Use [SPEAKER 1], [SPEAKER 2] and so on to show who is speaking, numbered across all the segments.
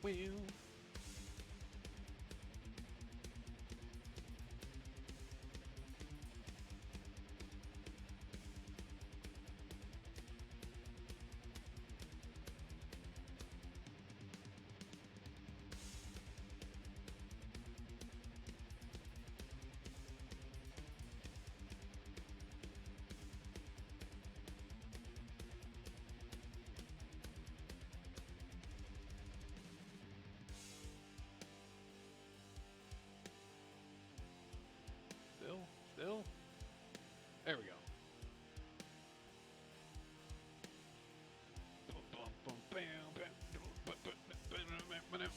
[SPEAKER 1] Well, still. There we go. Bum, bum, bum, bam, bam, bum, bum, bum, bam, bam, bam.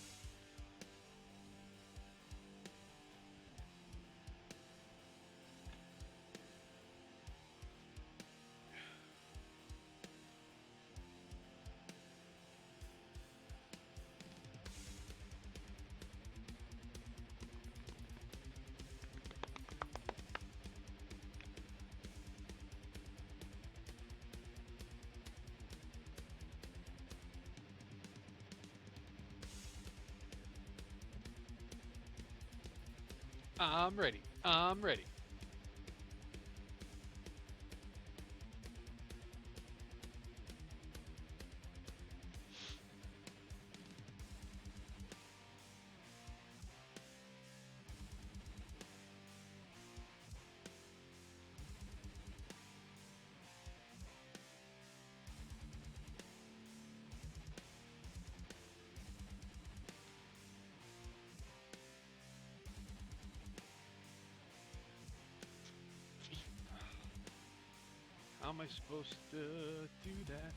[SPEAKER 1] I'm ready. I'm ready. How am I supposed to do that?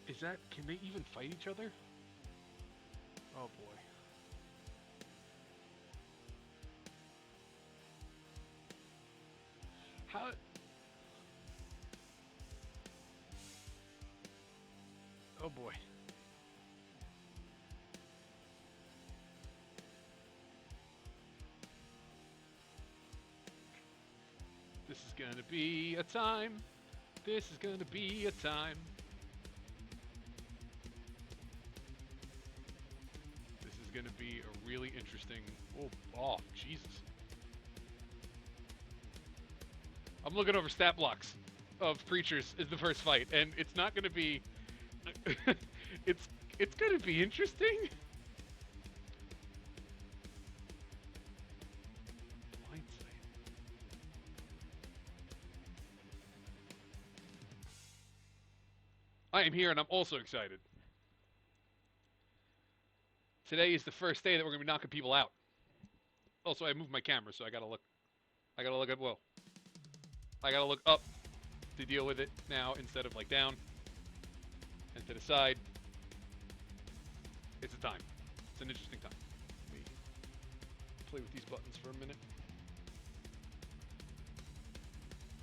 [SPEAKER 1] Is that? Can they even fight each other? Oh boy. How? Oh boy. This is gonna be a time. This is gonna be a time. This is gonna be a really interesting. Oh, Jesus. I'm looking over stat blocks of creatures is the first fight, and it's not gonna be. it's it's gonna be interesting. Blindsight. I am here, and I'm also excited. Today is the first day that we're gonna be knocking people out. Also, I moved my camera, so I gotta look. I gotta look at well. I gotta look up to deal with it now instead of like down and to the side. It's a time. It's an interesting time. Let me play with these buttons for a minute.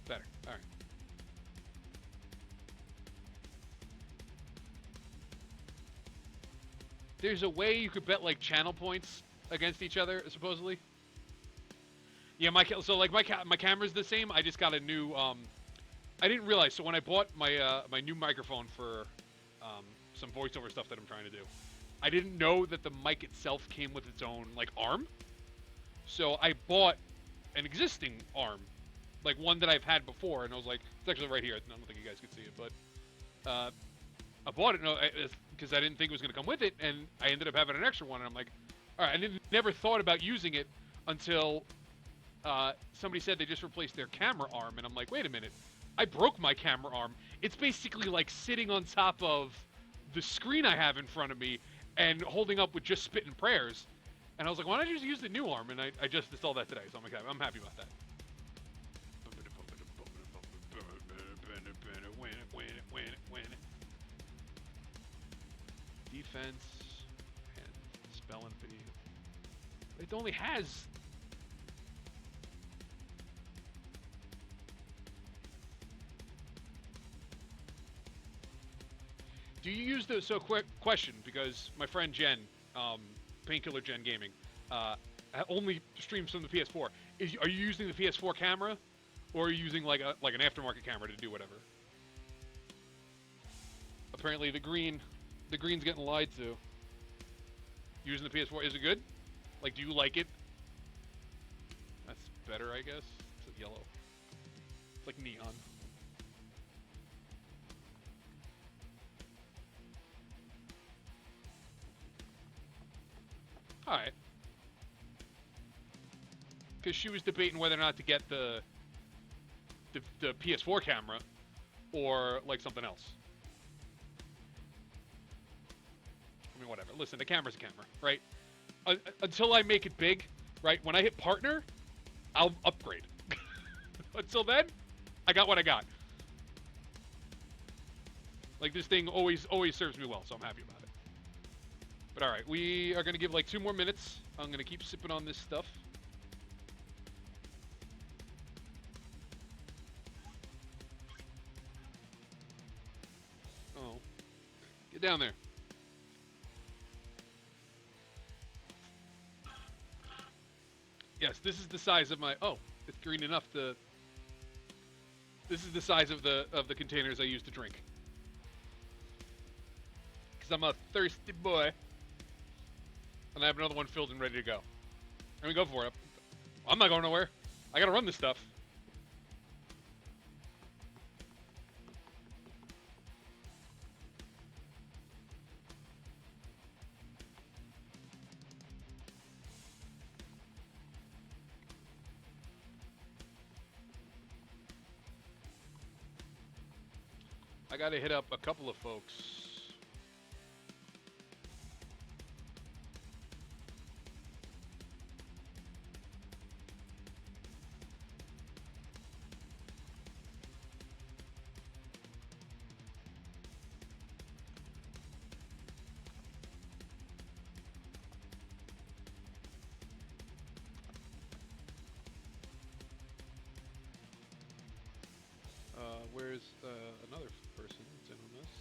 [SPEAKER 1] Better. All right. There's a way you could bet like channel points against each other, supposedly. Yeah, so like my camera's the same. I just got a new. I didn't realize. So when I bought my new microphone for some voiceover stuff that I'm trying to do, I didn't know that the mic itself came with its own like arm. So I bought an existing arm, like one that I've had before, and I was like, it's actually right here. I don't think you guys can see it, but I bought it because I didn't think it was going to come with it, and I ended up having an extra one, and I'm like, all right. I never thought about using it until somebody said they just replaced their camera arm, and I'm like, wait a minute, I broke my camera arm. It's basically like sitting on top of the screen I have in front of me and holding up with just spit and prayers. And I was like, why don't I just use the new arm? And I just installed that today, so I'm happy about that. defense, and spell and video. It only has. Do you use the quick question, because my friend Jen, Painkiller Jen Gaming, only streams from the PS4. Are you using the PS4 camera, or are you using like an aftermarket camera to do whatever? Apparently the green's getting lied to. Using the PS4, is it good? Like, do you like it? That's better, I guess. It's yellow. It's like neon. Alright. Because she was debating whether or not to get the PS4 camera or like something else. I mean, whatever. Listen, the camera's a camera, right? Until I make it big, right? When I hit partner, I'll upgrade. Until then, I got what I got. Like, this thing always serves me well, so I'm happy about it. But alright, we are going to give like 2 more minutes. I'm going to keep sipping on this stuff. Oh. Get down there. Yes, this is the size of my... Oh, it's green enough to... This is the size of the containers I use to drink. Because I'm a thirsty boy. And I have another one filled and ready to go. Let me go for it. I'm not going nowhere. I gotta run this stuff. I gotta hit up a couple of folks. Where's another person that's in on this?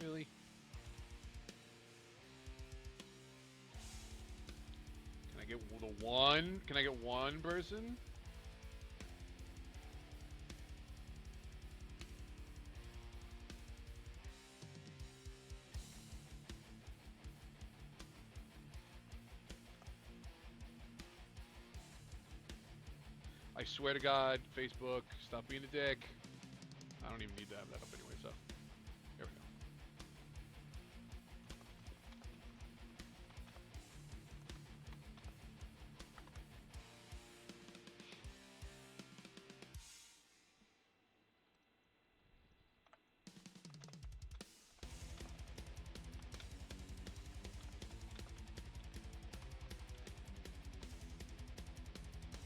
[SPEAKER 1] Really? Can I get the one? Can I get one person? I swear to God, Facebook, stop being a dick. I don't even need to have that up anyway, so there we go.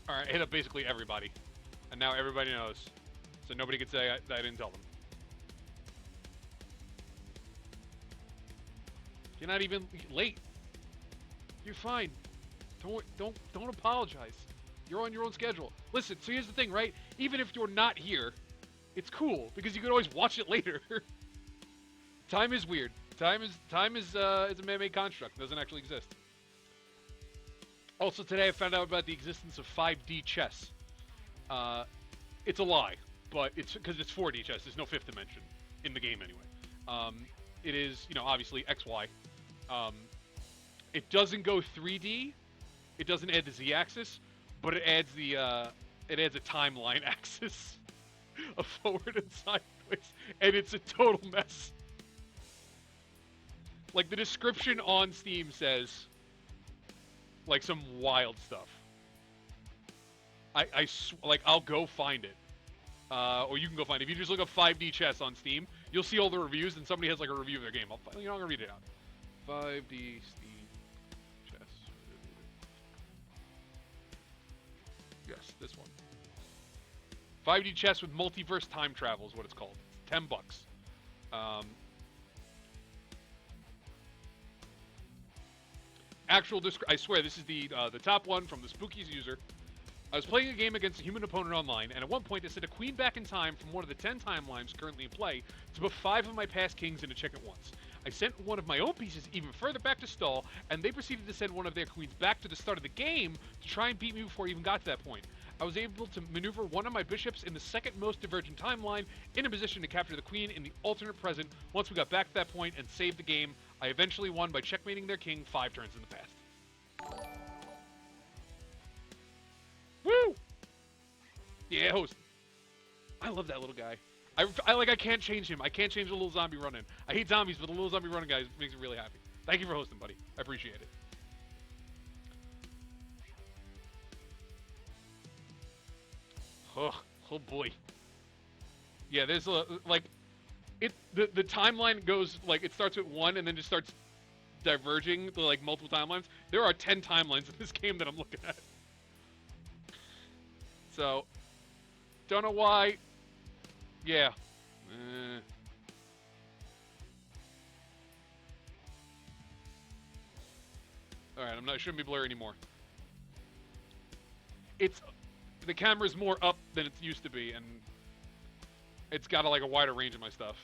[SPEAKER 1] Alright, hit up basically everybody. And now everybody knows. So nobody can say I didn't tell them. You're not even late. You're fine. Don't apologize. You're on your own schedule. Listen, so here's the thing, right? Even if you're not here, it's cool because you can always watch it later. Time is weird. Time is a man-made construct. It doesn't actually exist. Also today I found out about the existence of 5D chess. It's a lie, but it's because it's 4D chess. There's no fifth dimension in the game anyway. It is, obviously XY. It doesn't go 3D. It doesn't add the Z-axis, but it adds a timeline axis of forward and sideways, and it's a total mess. Like the description on Steam says, like some wild stuff. I'll go find it, or you can go find it. If you just look up 5D chess on Steam, you'll see all the reviews, and somebody has like a review of their game. I'm gonna read it out. 5D Steam chess. Yes, this one. 5D chess with multiverse time travel is what it's called. $10. Um, I swear this is the top one from the Spookies user. I was playing a game against a human opponent online, and at one point they sent a queen back in time from one of the 10 timelines currently in play to put 5 of my past kings into check at once. I sent one of my own pieces even further back to stall, and they proceeded to send one of their queens back to the start of the game to try and beat me before I even got to that point. I was able to maneuver one of my bishops in the second most divergent timeline in a position to capture the queen in the alternate present once we got back to that point and saved the game. I eventually won by checkmating their king 5 turns in the past. Woo! Yeah, host. I love that little guy. I can't change him. I can't change the little zombie running. I hate zombies, but the little zombie running guy makes me really happy. Thank you for hosting, buddy. I appreciate it. Oh boy. Yeah, there's a the timeline goes it starts at 1 and then just starts diverging to multiple timelines. There are 10 timelines in this game that I'm looking at. So, don't know why. Yeah. Alright, shouldn't be blurry anymore. The camera's more up than it used to be, and it's got a wider range of my stuff.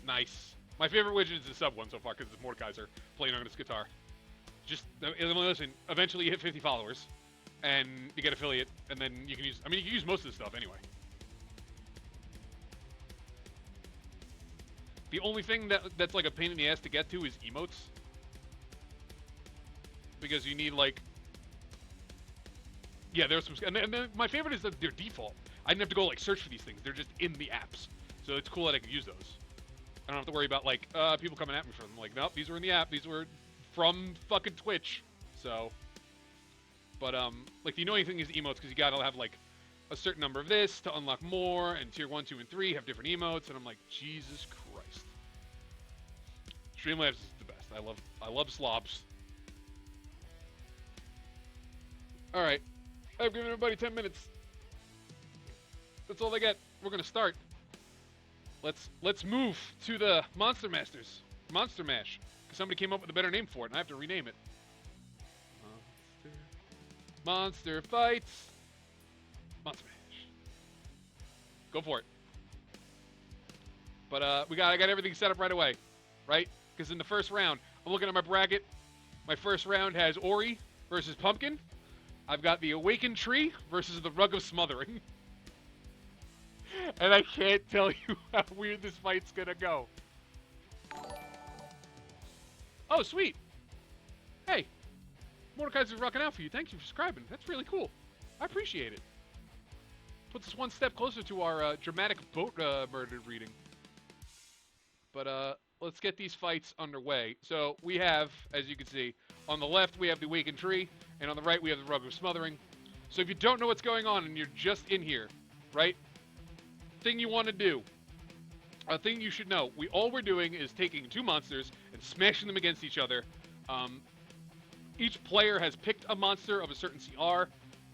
[SPEAKER 1] Nice. My favorite widget is the sub one so far because it's Mordekaiser playing on his guitar. Just listen. Eventually, you hit 50 followers, and you get affiliate, and then you can use. You can use most of the stuff anyway. The only thing that's a pain in the ass to get to is emotes, because you need yeah, there's some, and then my favorite is that they're default. I didn't have to go search for these things; they're just in the apps, so it's cool that I can use those. I don't have to worry about people coming at me for them. Nope, these were in the app. These were from fucking Twitch. So, but the annoying thing is emotes, because you gotta have a certain number of this to unlock more, and tier 1, 2, and 3 have different emotes, and I'm like, Jesus Christ. Streamlabs is the best. I love slobs. All right, I've given everybody 10 minutes. That's all they get. We're gonna start. Let's move to the Monster Masters. Monster Mash. Because somebody came up with a better name for it, and I have to rename it. Monster Fights. Monster Mash. Go for it. But I got everything set up right away, right? Because in the first round, I'm looking at my bracket. My first round has Ori versus Pumpkin. I've got the Awakened Tree versus the Rug of Smothering. And I can't tell you how weird this fight's gonna go. Oh, sweet. Hey, Mordekaiser's rocking out for you. Thank you for subscribing. That's really cool. I appreciate it. Puts us one step closer to our dramatic boat murder reading. But let's get these fights underway. So we have, as you can see, on the left we have the Awakened Tree, and on the right we have the Rug of Smothering. So if you don't know what's going on and you're just in here, right? Thing you want to do, a thing you should know, all we're doing is taking 2 monsters and smashing them against each other. Each player has picked a monster of a certain CR.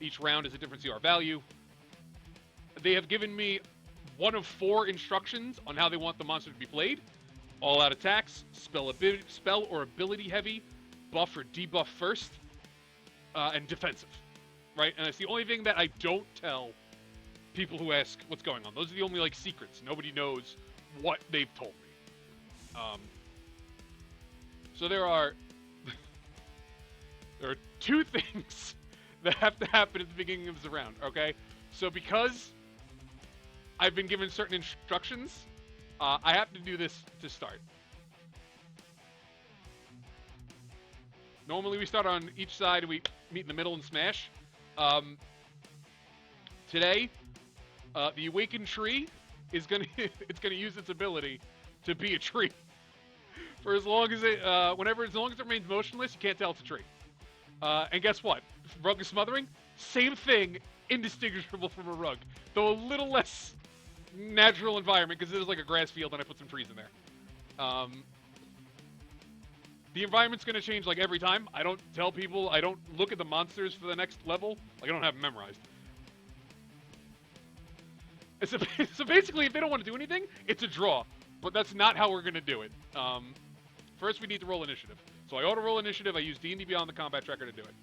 [SPEAKER 1] Each round is a different CR value. They have given me one of 4 instructions on how they want the monster to be played. All-out attacks, spell or ability heavy, buff or debuff first, and defensive. Right? And that's the only thing that I don't tell people who ask what's going on. Those are the only secrets. Nobody knows what they've told me. So there are 2 things that have to happen at the beginning of the round, okay? So because I've been given certain instructions, I have to do this to start. Normally we start on each side and we meet in the middle and smash. Today, the Awakened Tree is gonna gonna use its ability to be a tree for as long as it as long as it remains motionless. You can't tell it's a tree. And guess what? Rug of Smothering, same thing, indistinguishable from a rug, though a little less natural environment because it is like a grass field and I put some trees in there. The environment's gonna change every time. I don't tell people. I don't look at the monsters for the next level. I don't have them memorized. So, so basically, if they don't want to do anything, it's a draw. But that's not how we're going to do it. First, we need to roll initiative. So I auto-roll initiative. I use D&D Beyond the Combat Tracker to do it.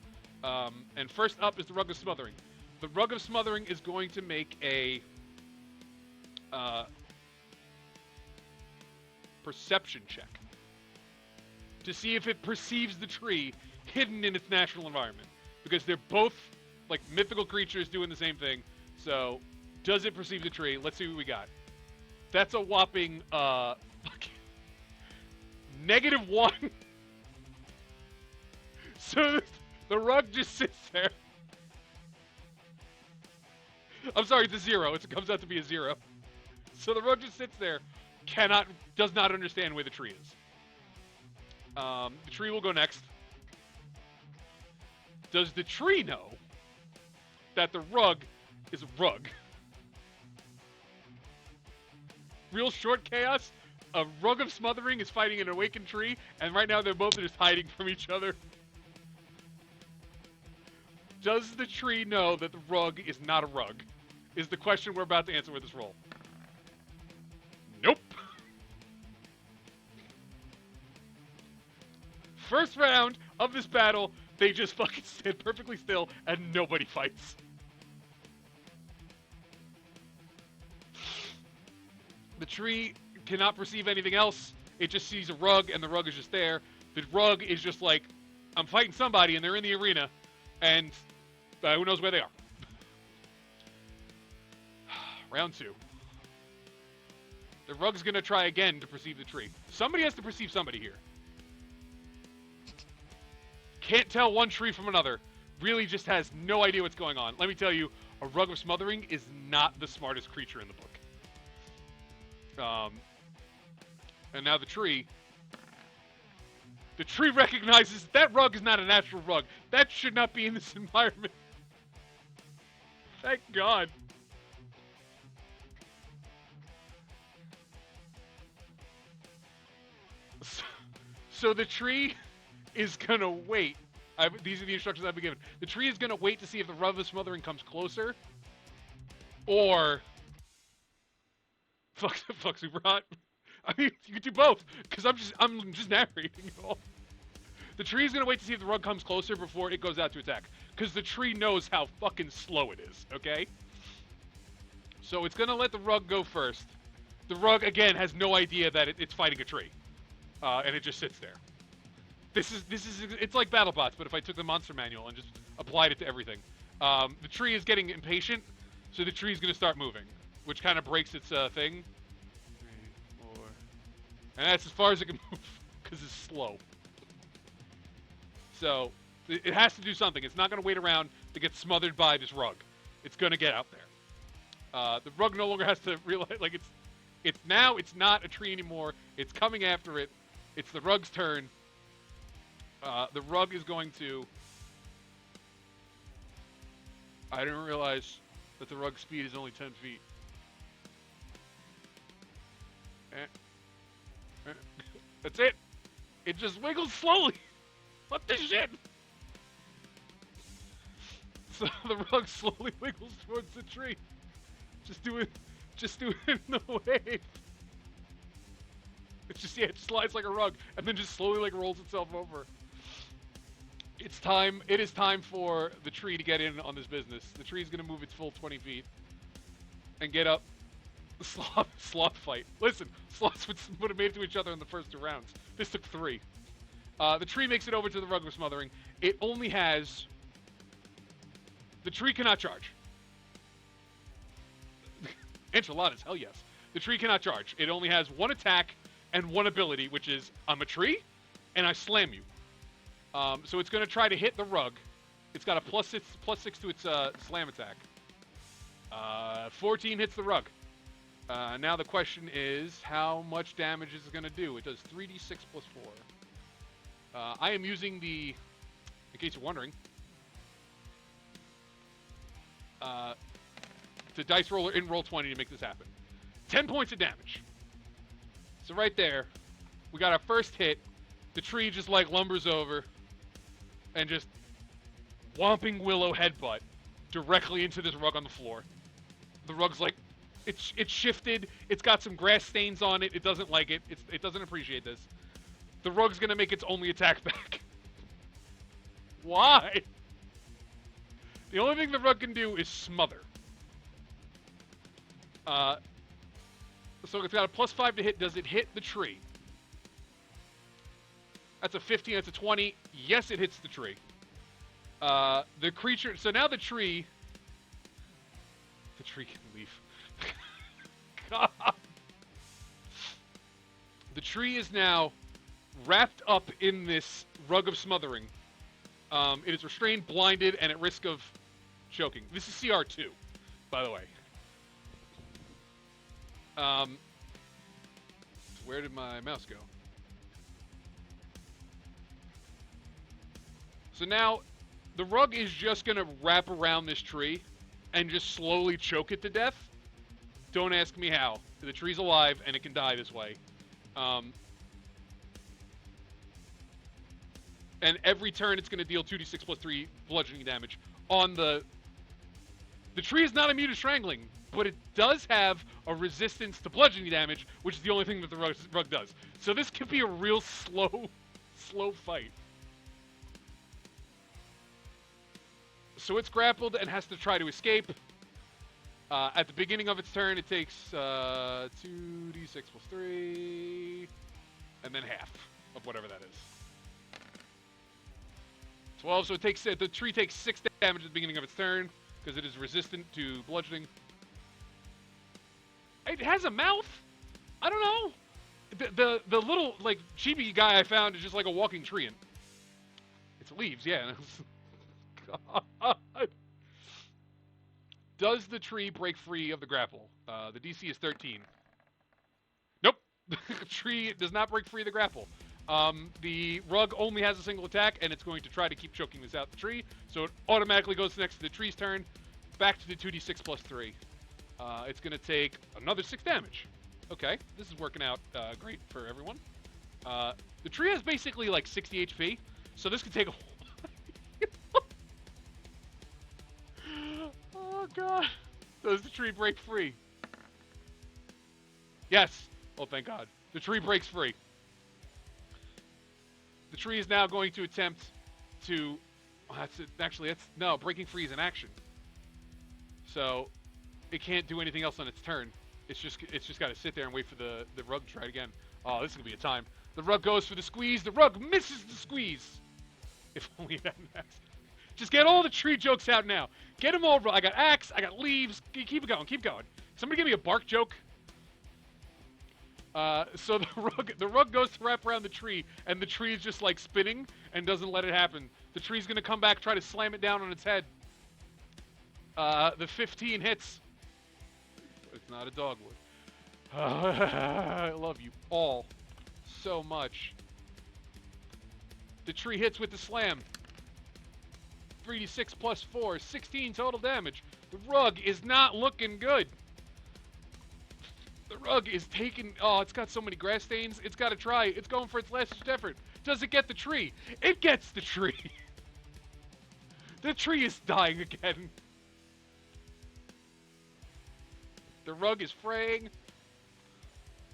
[SPEAKER 1] And first up is the Rug of Smothering. The Rug of Smothering is going to make a perception check to see if it perceives the tree hidden in its natural environment. Because they're both like mythical creatures doing the same thing. So, does it perceive the tree? Let's see what we got. That's a whopping -1. So the rug just sits there. I'm sorry, it's a 0. It comes out to be a 0. So the rug just sits there, does not understand where the tree is. The tree will go next. Does the tree know that the rug is a rug? Real short chaos. A Rug of Smothering is fighting an awakened tree, and right now they're both just hiding from each other. Does the tree know that the rug is not a rug? Is the question we're about to answer with this roll. Nope. First round of this battle, they just fucking stand perfectly still and nobody fights. The tree cannot perceive anything else. It just sees a rug, and the rug is just there. The rug is just like, I'm fighting somebody, and they're in the arena, and who knows where they are. Round 2. The rug's gonna try again to perceive the tree. Somebody has to perceive somebody here. Can't tell one tree from another. Really just has no idea what's going on. Let me tell you, a Rug of Smothering is not the smartest creature in the book. And now the tree recognizes that rug is not a natural rug. That should not be in this environment. Thank God. So the tree is gonna wait. These are the instructions I've been given. The tree is gonna wait to see if the Rug of Smothering comes closer, or fuck super hot. I mean, you could do both, because I'm just narrating it all. The tree is gonna wait to see if the rug comes closer before it goes out to attack, because the tree knows how fucking slow it is. Okay. So it's gonna let the rug go first. The rug again has no idea that it's fighting a tree, and it just sits there. It's like BattleBots, but if I took the monster manual and just applied it to everything. The tree is getting impatient, so the tree is gonna start moving, which kind of breaks its thing. 3, 4, and that's as far as it can move because it's slow. So it has to do something. It's not gonna wait around to get smothered by this rug. It's gonna get out there. The rug no longer has to realize like it's not a tree anymore. It's coming after it. It's the rug's turn. The rug is going to. I didn't realize that the rug's speed is only 10 feet. That's it. It just wiggles slowly. What the shit? So the rug slowly wiggles towards the tree. Just do it in the wave. It's just, it slides like a rug, and then just slowly like rolls itself over. It is time for the tree to get in on this business. The tree is going to move its full 20 feet and get up. Sloth fight. Listen, sloths would have made it to each other in the first 2 rounds. This took 3. The tree makes it over to the Rug of Smothering. It only has... The tree cannot charge. Enchiladas, hell yes. The tree cannot charge. It only has 1 attack and 1 ability, which is, I'm a tree, and I slam you. So it's going to try to hit the rug. It's got a plus 6 to its slam attack. 14 hits the rug. Now the question is, how much damage is it going to do? It does 3d6 plus 4. I am using the, in case you're wondering, the dice roller in Roll20 to make this happen. 10 points of damage. So right there, we got our first hit. The tree just like lumbers over and just whomping Willow headbutt directly into this rug on the floor. The rug's like, It's shifted. It's got some grass stains on it. It doesn't like it. It doesn't appreciate this. The rug's gonna make its only attack back. Why? The only thing the rug can do is smother. So it's got a +5 to hit. Does it hit the tree? That's a 15. That's a 20. Yes, it hits the tree. The creature. So now the tree. The tree can leave. God. The tree is now wrapped up in this rug of smothering. It is restrained, blinded, and at risk of choking. This is CR2, by the way. Where did my mouse go? So now, the rug is just going to wrap around this tree and just slowly choke it to death. Don't ask me how. The tree's alive, and it can die this way. And every turn, it's going to deal 2d6 plus 3 bludgeoning damage on the... The tree is not immune to strangling, but it does have a resistance to bludgeoning damage, which is the only thing that the rug does. So this could be a real slow fight. So it's grappled and has to try to escape. At the beginning of its turn, it takes 2d6 plus 3, and then half of whatever that is. 12, so it takes the tree takes 6 damage at the beginning of its turn, because it is resistant to bludgeoning. It has a mouth? I don't know. The little, like, chibi guy I found is just like a walking tree. And it's leaves, yeah. God. Does the tree break free of the grapple? The DC is 13. Nope. The tree does not break free of the grapple. The rug only has a single attack, and it's going to try to keep choking this out the tree. So it automatically goes next to the tree's turn. Back to the 2d6 plus 3. It's going to take another 6 damage. Okay, this is working out great for everyone. The tree has basically like 60 HP, so this could take a... Oh, God. Does the tree break free? Yes. Oh, thank God. The tree breaks free. The tree is now going to attempt to... Oh, that's it. Actually, that's... No, breaking free is an action. So, it can't do anything else on its turn. It's just got to sit there and wait for the rug to try it again. Oh, this is going to be a time. The rug goes for the squeeze. The rug misses the squeeze. If only that next. Just get all the tree jokes out now. Get them all. I got axe. I got leaves. Keep it going. Keep going. Somebody give me a bark joke. So the rug goes to wrap around the tree, and the tree is just like spinning and doesn't let it happen. The tree's gonna come back, try to slam it down on its head. The 15 hits. It's not a dogwood. I love you all so much. The tree hits with the slam. 3d6 plus 4, 16 total damage. The rug is not looking good. The rug is taking... Oh, it's got so many grass stains. It's got to try. It's going for its last effort. Does it get the tree? It gets the tree. The tree is dying again. The rug is fraying.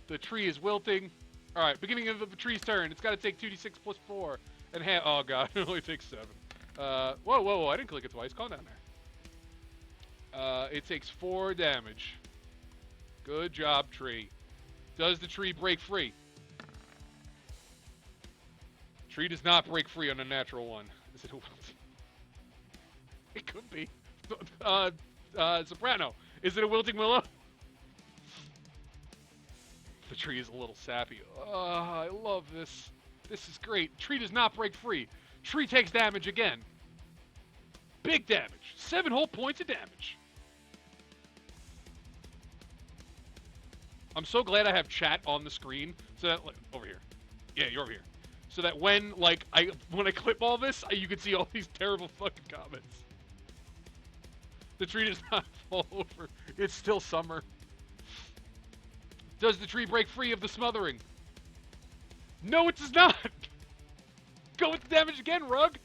[SPEAKER 1] The tree is wilting. All right, beginning of the tree's turn. It's got to take 2d6 plus 4. And half... Oh, God. It only takes 7. Whoa. I didn't click it twice. Calm down there. It takes 4 damage. Good job, tree. Does the tree break free? Tree does not break free on a natural one. Is it a wilting? It could be. Soprano. Is it a wilting willow? The tree is a little sappy. Oh, I love this. This is great. Tree does not break free. Tree takes damage again. Big damage. 7 whole points of damage. I'm so glad I have chat on the screen. So that, like, over here. Yeah, you're over here. So that when I clip all this, you can see all these terrible fucking comments. The tree does not fall over. It's still summer. Does the tree break free of the smothering? No, it does not. Go with the damage again, rug.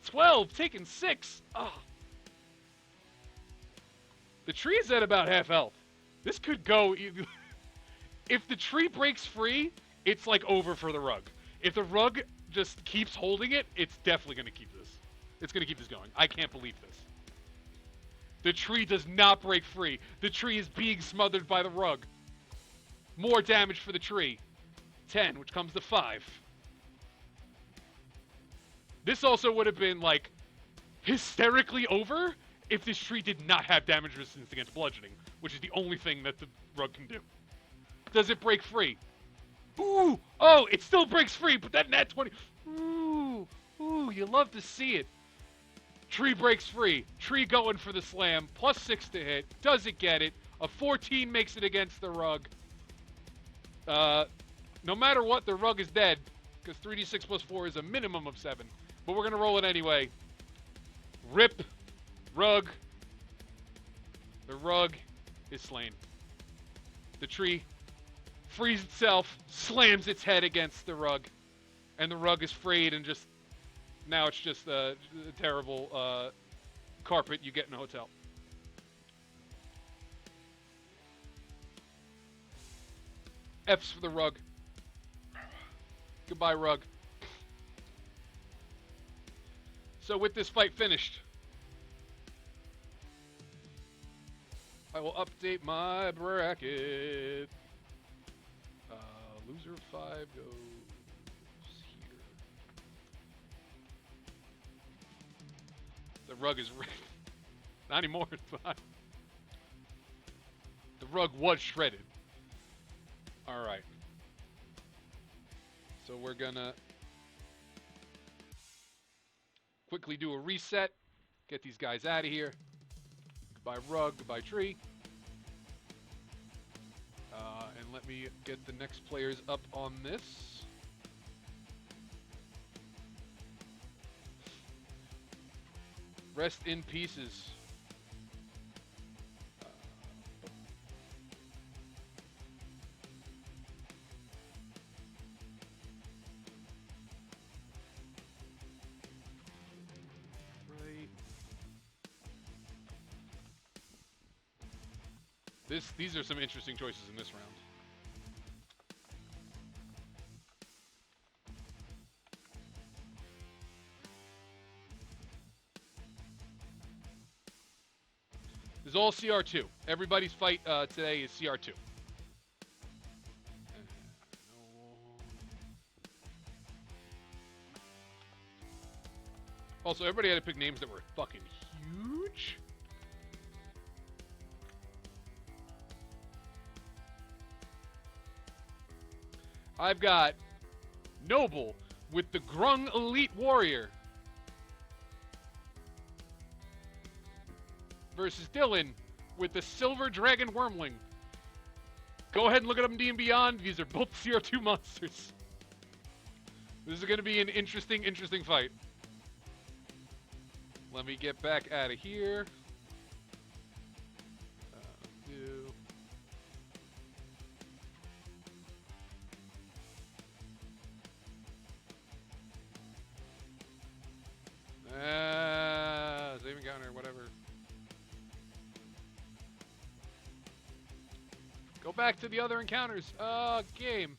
[SPEAKER 1] 12, taking 6. Oh. The tree is at about half health. This could go. If the tree breaks free, it's like over for the rug. If the rug just keeps holding it, it's definitely going to keep this. It's going to keep this going. I can't believe this. The tree does not break free. The tree is being smothered by the rug. More damage for the tree. 10, which comes to 5. This also would have been, like, hysterically over if this tree did not have damage resistance against bludgeoning, which is the only thing that the rug can do. Does it break free? Ooh! Oh, it still breaks free, but that nat 20... Ooh! Ooh, you love to see it. Tree breaks free. Tree going for the slam. +6 to hit. Does it get it? A 14 makes it against the rug. No matter what, the rug is dead, because 3d6 + 4 is a minimum of 7. But we're going to roll it anyway. Rip. Rug. The rug is slain. The tree frees itself, slams its head against the rug, and the rug is frayed and just... Now it's just a terrible carpet you get in a hotel. F's for the rug. Goodbye, rug. So with this fight finished, I will update my bracket. Loser 5 goes here. The rug is not anymore. It's fine. The rug was shredded. All right. So we're gonna quickly do a reset. Get these guys out of here. Goodbye rug. Goodbye tree. And let me get the next players up on this. Rest in pieces. These are some interesting choices in this round. This is all CR2. Everybody's fight today is CR2. Also, everybody had to pick names that were fucking huge. I've got Noble with the Grung Elite Warrior versus Dylan with the Silver Dragon Wormling. Go ahead and look it up in D & Beyond. These are both CR2 monsters. This is going to be an interesting fight. Let me get back out of here. Save encounter, whatever. Go back to the other encounters. Game.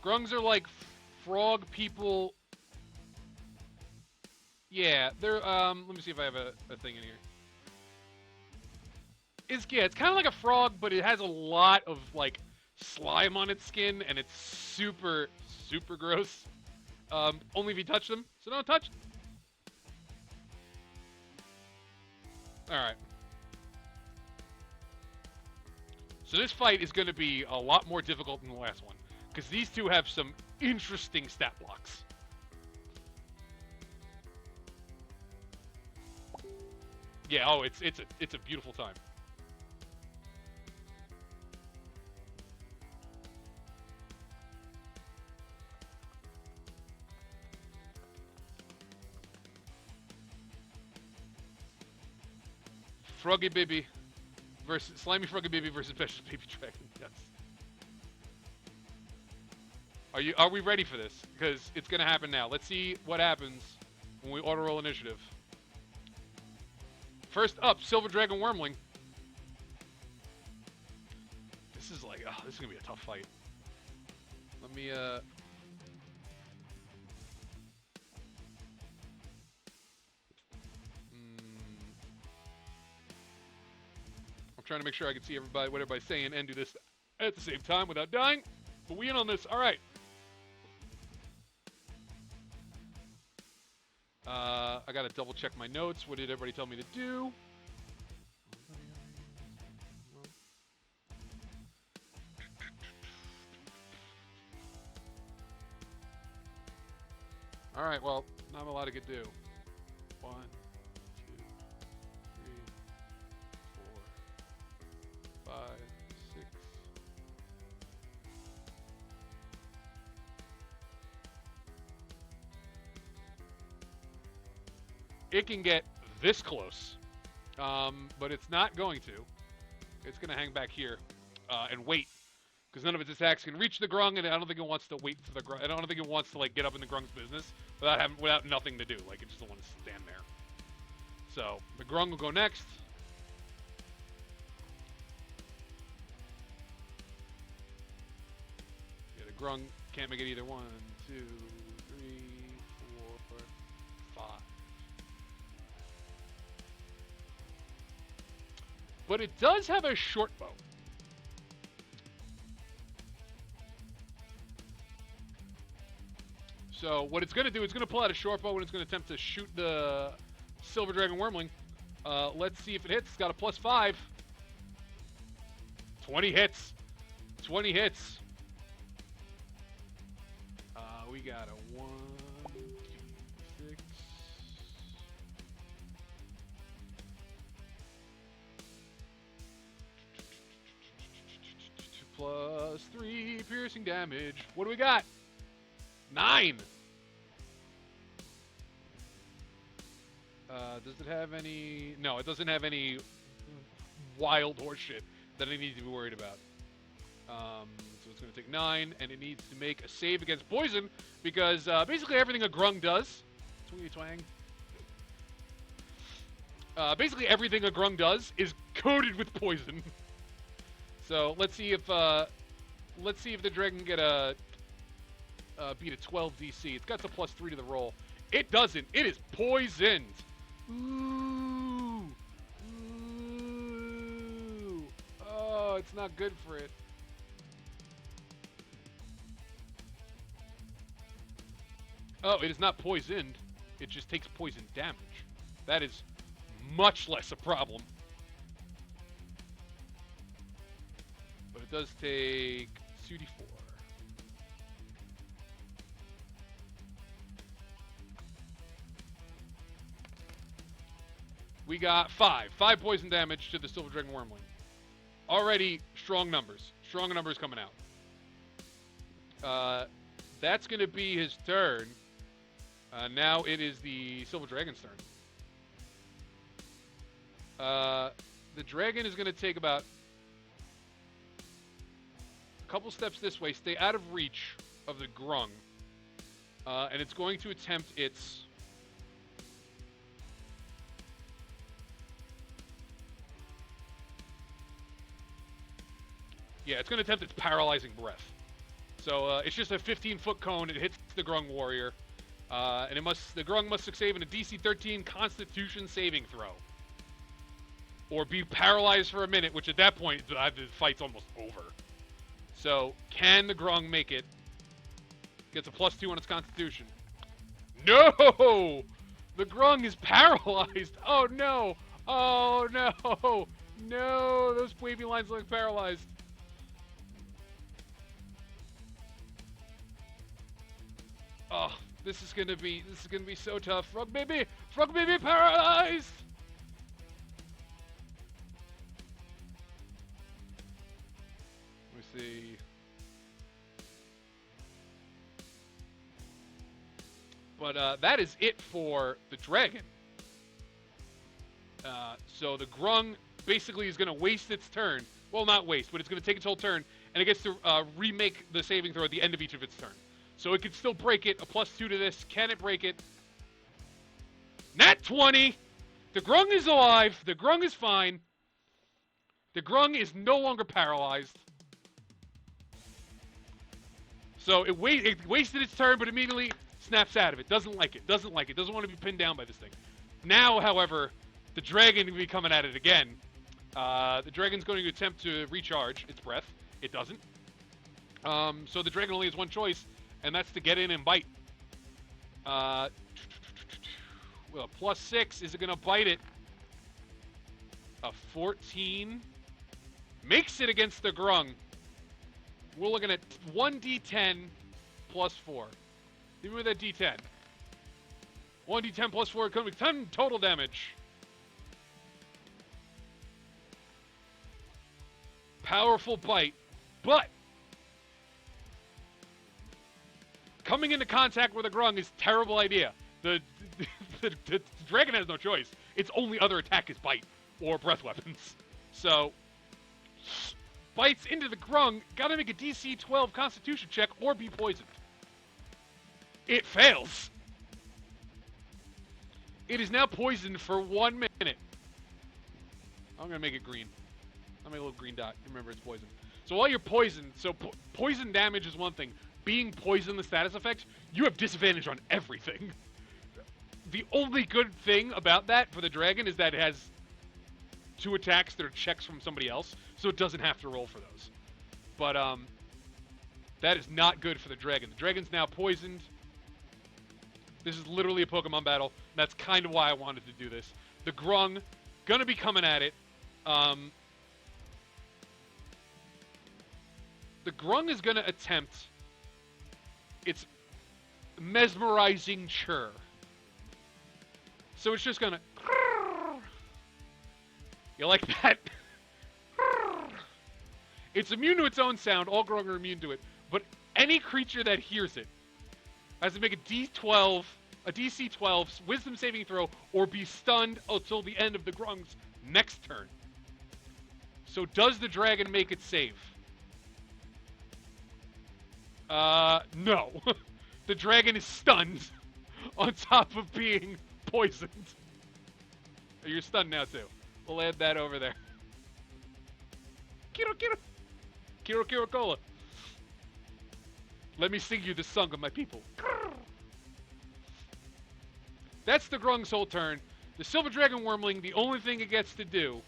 [SPEAKER 1] Grungs are like frog people. Yeah, they're, let me see if I have a thing in here. It's kind of like a frog, but it has a lot of, like, slime on its skin, and it's super, super gross. Only if you touch them, so don't touch them. Alright. So this fight is going to be a lot more difficult than the last one, because these two have some interesting stat blocks. Yeah, oh, it's a beautiful time. Froggy Baby versus Slimy Froggy Baby versus Special Baby Dragon. Yes. Are we ready for this? Because it's gonna happen now. Let's see what happens when we auto roll initiative. First up, Silver Dragon Wormling. This is like, oh, this is gonna be a tough fight. Let me, I'm trying to make sure I can see everybody, what everybody's saying, and do this at the same time without dying. But we in on this. All right. I gotta double check my notes. What did everybody tell me to do? All right. Well, not a lot I could do. 1, 2, 3, 4, 5, 6. It can get this close, but it's not going to. It's going to hang back here and wait, because none of its attacks can reach the Grung, and I don't think it wants to wait for the Grung. I don't think it wants to like get up in the Grung's business without nothing to do. Like it just doesn't want to stand there. So the Grung will go next. Yeah, the Grung can't make it either. 1, 2, 3, 4, 5. But it does have a short bow. So what it's going to do, it's going to pull out a short bow and it's going to attempt to shoot the Silver Dragon Wormling. Let's see if it hits. It's got a +5. 20 hits. 20 hits. We got a 1, 2, 6. +3 piercing damage. What do we got? 9. Does it have any? No, it doesn't have any wild horse shit that I need to be worried about. So it's going to take 9, and it needs to make a save against poison because basically everything a Grung does. Twingy twang. Basically everything a Grung does is coated with poison. So let's see if the dragon can get a beat a 12 DC. It's got the +3 to the roll. It doesn't. It is poisoned. Ooh. Ooh. Oh, it's not good for it. Oh, it is not poisoned. It just takes poison damage. That is much less a problem. But it does take 2d4. We got 5 poison damage to the Silver Dragon Wormling. Already strong numbers. Strong numbers coming out. That's going to be his turn. Now it is the Silver Dragon's turn. The dragon is going to take about a couple steps this way, stay out of reach of the Grung, and it's going to attempt its... Yeah, it's going to attempt its paralyzing breath. So it's just a 15-foot cone. It hits the Grung warrior, and the Grung must succeed in a DC 13 Constitution saving throw, or be paralyzed for a minute. Which at that point, the fight's almost over. So can the Grung make it? Gets a +2 on its Constitution. No, the Grung is paralyzed. Oh no! Oh no! No, those wavy lines look paralyzed. Oh, this is gonna be so tough. Frog baby paralyzed. Let me see. But that is it for the dragon. So the Grung basically is gonna waste its turn. Well, not waste, but it's gonna take its whole turn, and it gets to remake the saving throw at the end of each of its turn. So it could still break it. A +2 to this. Can it break it? Nat 20! The Grung is alive. The Grung is fine. The Grung is no longer paralyzed. So it wasted its turn, but immediately snaps out of it. Doesn't like it. Doesn't like it. Doesn't want to be pinned down by this thing. Now, however, the dragon will be coming at it again. The dragon's going to attempt to recharge its breath. It doesn't. So the dragon only has one choice, and that's to get in and bite. Well, +6. Is it going to bite it? A 14. Makes it against the Grung. We're looking at 1d10 plus 4. Give me that d10. 1d10 plus 4, could be 10 total damage. Powerful bite, but coming into contact with a Grung is a terrible idea. The dragon has no choice. Its only other attack is bite or breath weapons. So, bites into the Grung, gotta make a DC 12 Constitution check or be poisoned. It fails. It is now poisoned for 1 minute. I'm gonna make it green. I'll make a little green dot. Remember, it's poison. So while you're poisoned, poison damage is one thing. Being poisoned, the status effect, you have disadvantage on everything. The only good thing about that for the dragon is that it has 2 attacks that are checks from somebody else, so it doesn't have to roll for those. But that is not good for the dragon. The dragon's now poisoned. This is literally a Pokemon battle. That's kind of why I wanted to do this. The Grung, gonna be coming at it. The Grung is gonna attempt its mesmerizing chirr. So it's just gonna... You like that? It's immune to its own sound. All Grung are immune to it. But any creature that hears it has to make a DC 12 Wisdom saving throw or be stunned until the end of the Grung's next turn. So does the dragon make it save? No. The dragon is stunned on top of being poisoned. You're stunned now too. We'll add that over there. Kiro, Kiro. Kiro, Kiro, Cola. Let me sing you the song of my people. That's the Grung's whole turn. The Silver Dragon Wormling, the only thing it gets to do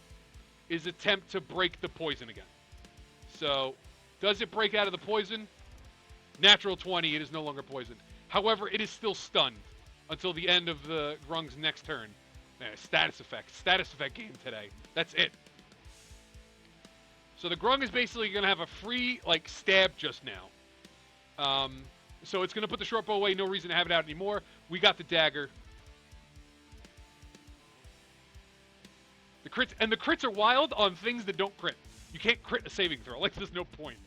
[SPEAKER 1] is attempt to break the poison again. So, does it break out of the poison? Natural 20, it is no longer poisoned. However, it is still stunned until the end of the Grung's next turn. Status effect game today. That's it. So the Grung is basically going to have a free, stab just now. So it's going to put the short bow away. No reason to have it out anymore. We got the dagger. The crits are wild on things that don't crit. You can't crit a saving throw. There's no point.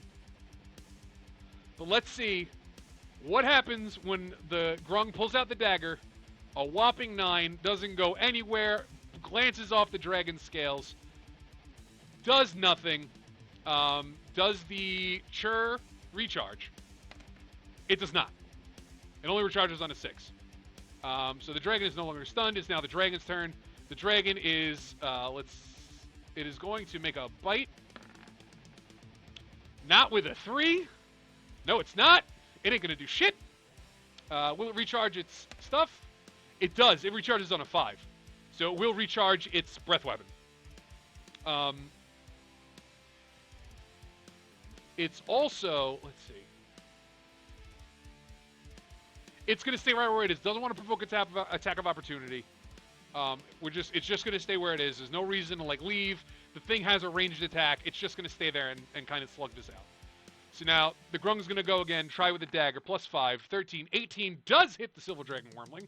[SPEAKER 1] But let's see what happens when the Grung pulls out the dagger. A whopping 9, doesn't go anywhere, glances off the dragon's scales, does nothing. Does the chirr recharge? It does not. It only recharges on a 6. So the dragon is no longer stunned. It's now the dragon's turn. The dragon is, it is going to make a bite. Not with a 3. No, it's not. It ain't going to do shit. Will it recharge its stuff? It does. It recharges on a 5. So it will recharge its breath weapon. It's also, let's see. It's going to stay right where it is. Doesn't want to provoke attack of opportunity. It's just going to stay where it is. There's no reason to leave. The thing has a ranged attack. It's just going to stay there and kind of slug this out. So now the Grung's going to go again. Try with the dagger. +5, 13, 18 does hit the Silver Dragon Wormling.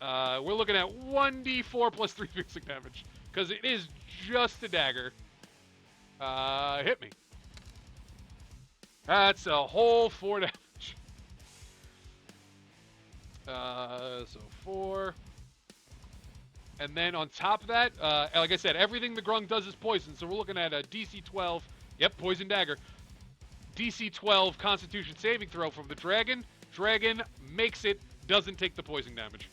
[SPEAKER 1] We're looking at 1d4 plus 3 piercing damage because it is just a dagger. Hit me. That's a whole 4 damage. So 4. And then on top of that, like I said, everything the Grung does is poison. So we're looking at a DC 12. Yep, poison dagger. DC 12 Constitution saving throw from the dragon. Dragon makes it, doesn't take the poison damage.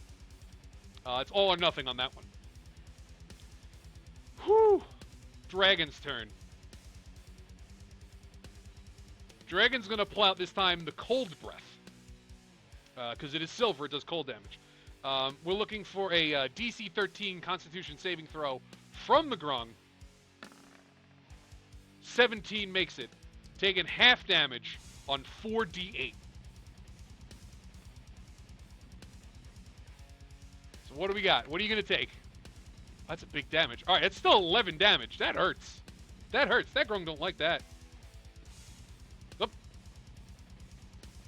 [SPEAKER 1] It's all or nothing on that one. Whew. Dragon's turn. Dragon's going to pull out this time the Cold Breath. Because it is silver, it does cold damage. We're looking for a DC 13 Constitution saving throw from the Grung. 17 makes it. Taking half damage on 4d8. So what do we got? What are you going to take? That's a big damage. All right, that's still 11 damage. That hurts. That hurts. That Grung don't like that. Up.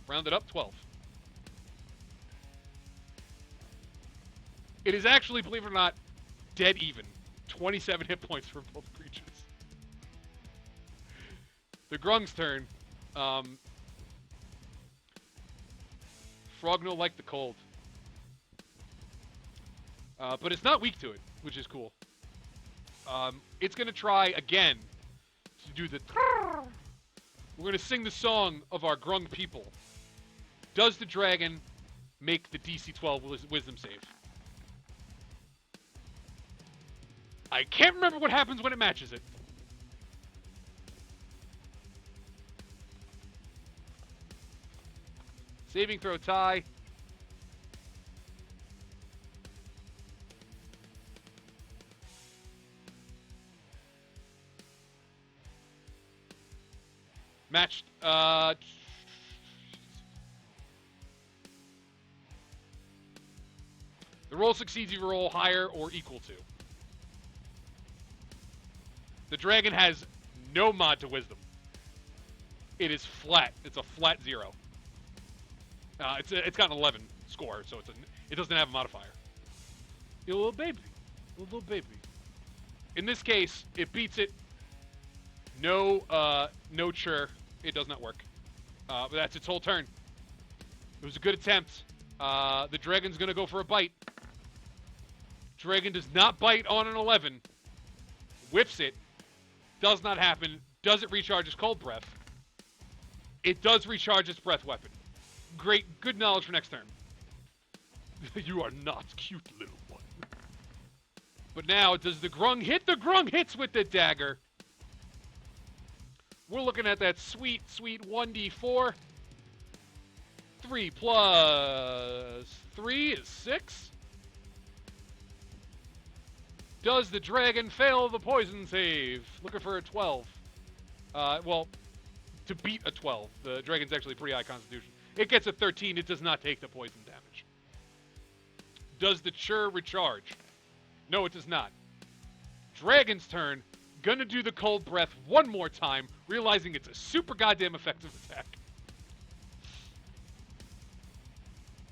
[SPEAKER 1] Rounded up, 12. It is actually, believe it or not, dead even. 27 hit points for both creatures. The Grung's turn. Frogno like the cold. But it's not weak to it, which is cool. It's going to try again to do the... We're going to sing the song of our Grung people. Does the dragon make the DC 12 wisdom save? I can't remember what happens when it matches it. Saving throw tie. Matched. The roll succeeds if you roll higher or equal to. The dragon has no mod to wisdom. It is flat. It's a flat 0. It's got an 11 score, so it doesn't have a modifier. You little baby. Little baby. In this case, it beats it. No chur. It does not work. But that's its whole turn. It was a good attempt. The dragon's going to go for a bite. Dragon does not bite on an 11. Whips it. Does not happen. Does it recharge its cold breath? It does recharge its breath weapon. Great. Good knowledge for next turn. You are not cute, little one. But now, does the Grung hit? The Grung hits with the dagger. We're looking at that sweet, sweet 1d4. 3 plus 3 is 6. Does the dragon fail the poison save? Looking for a 12. Well, to beat a 12. The dragon's actually pretty high constitution. It gets a 13. It does not take the poison damage. Does the chur recharge? No, it does not. Dragon's turn. Gonna do the cold breath one more time, realizing it's a super goddamn effective attack.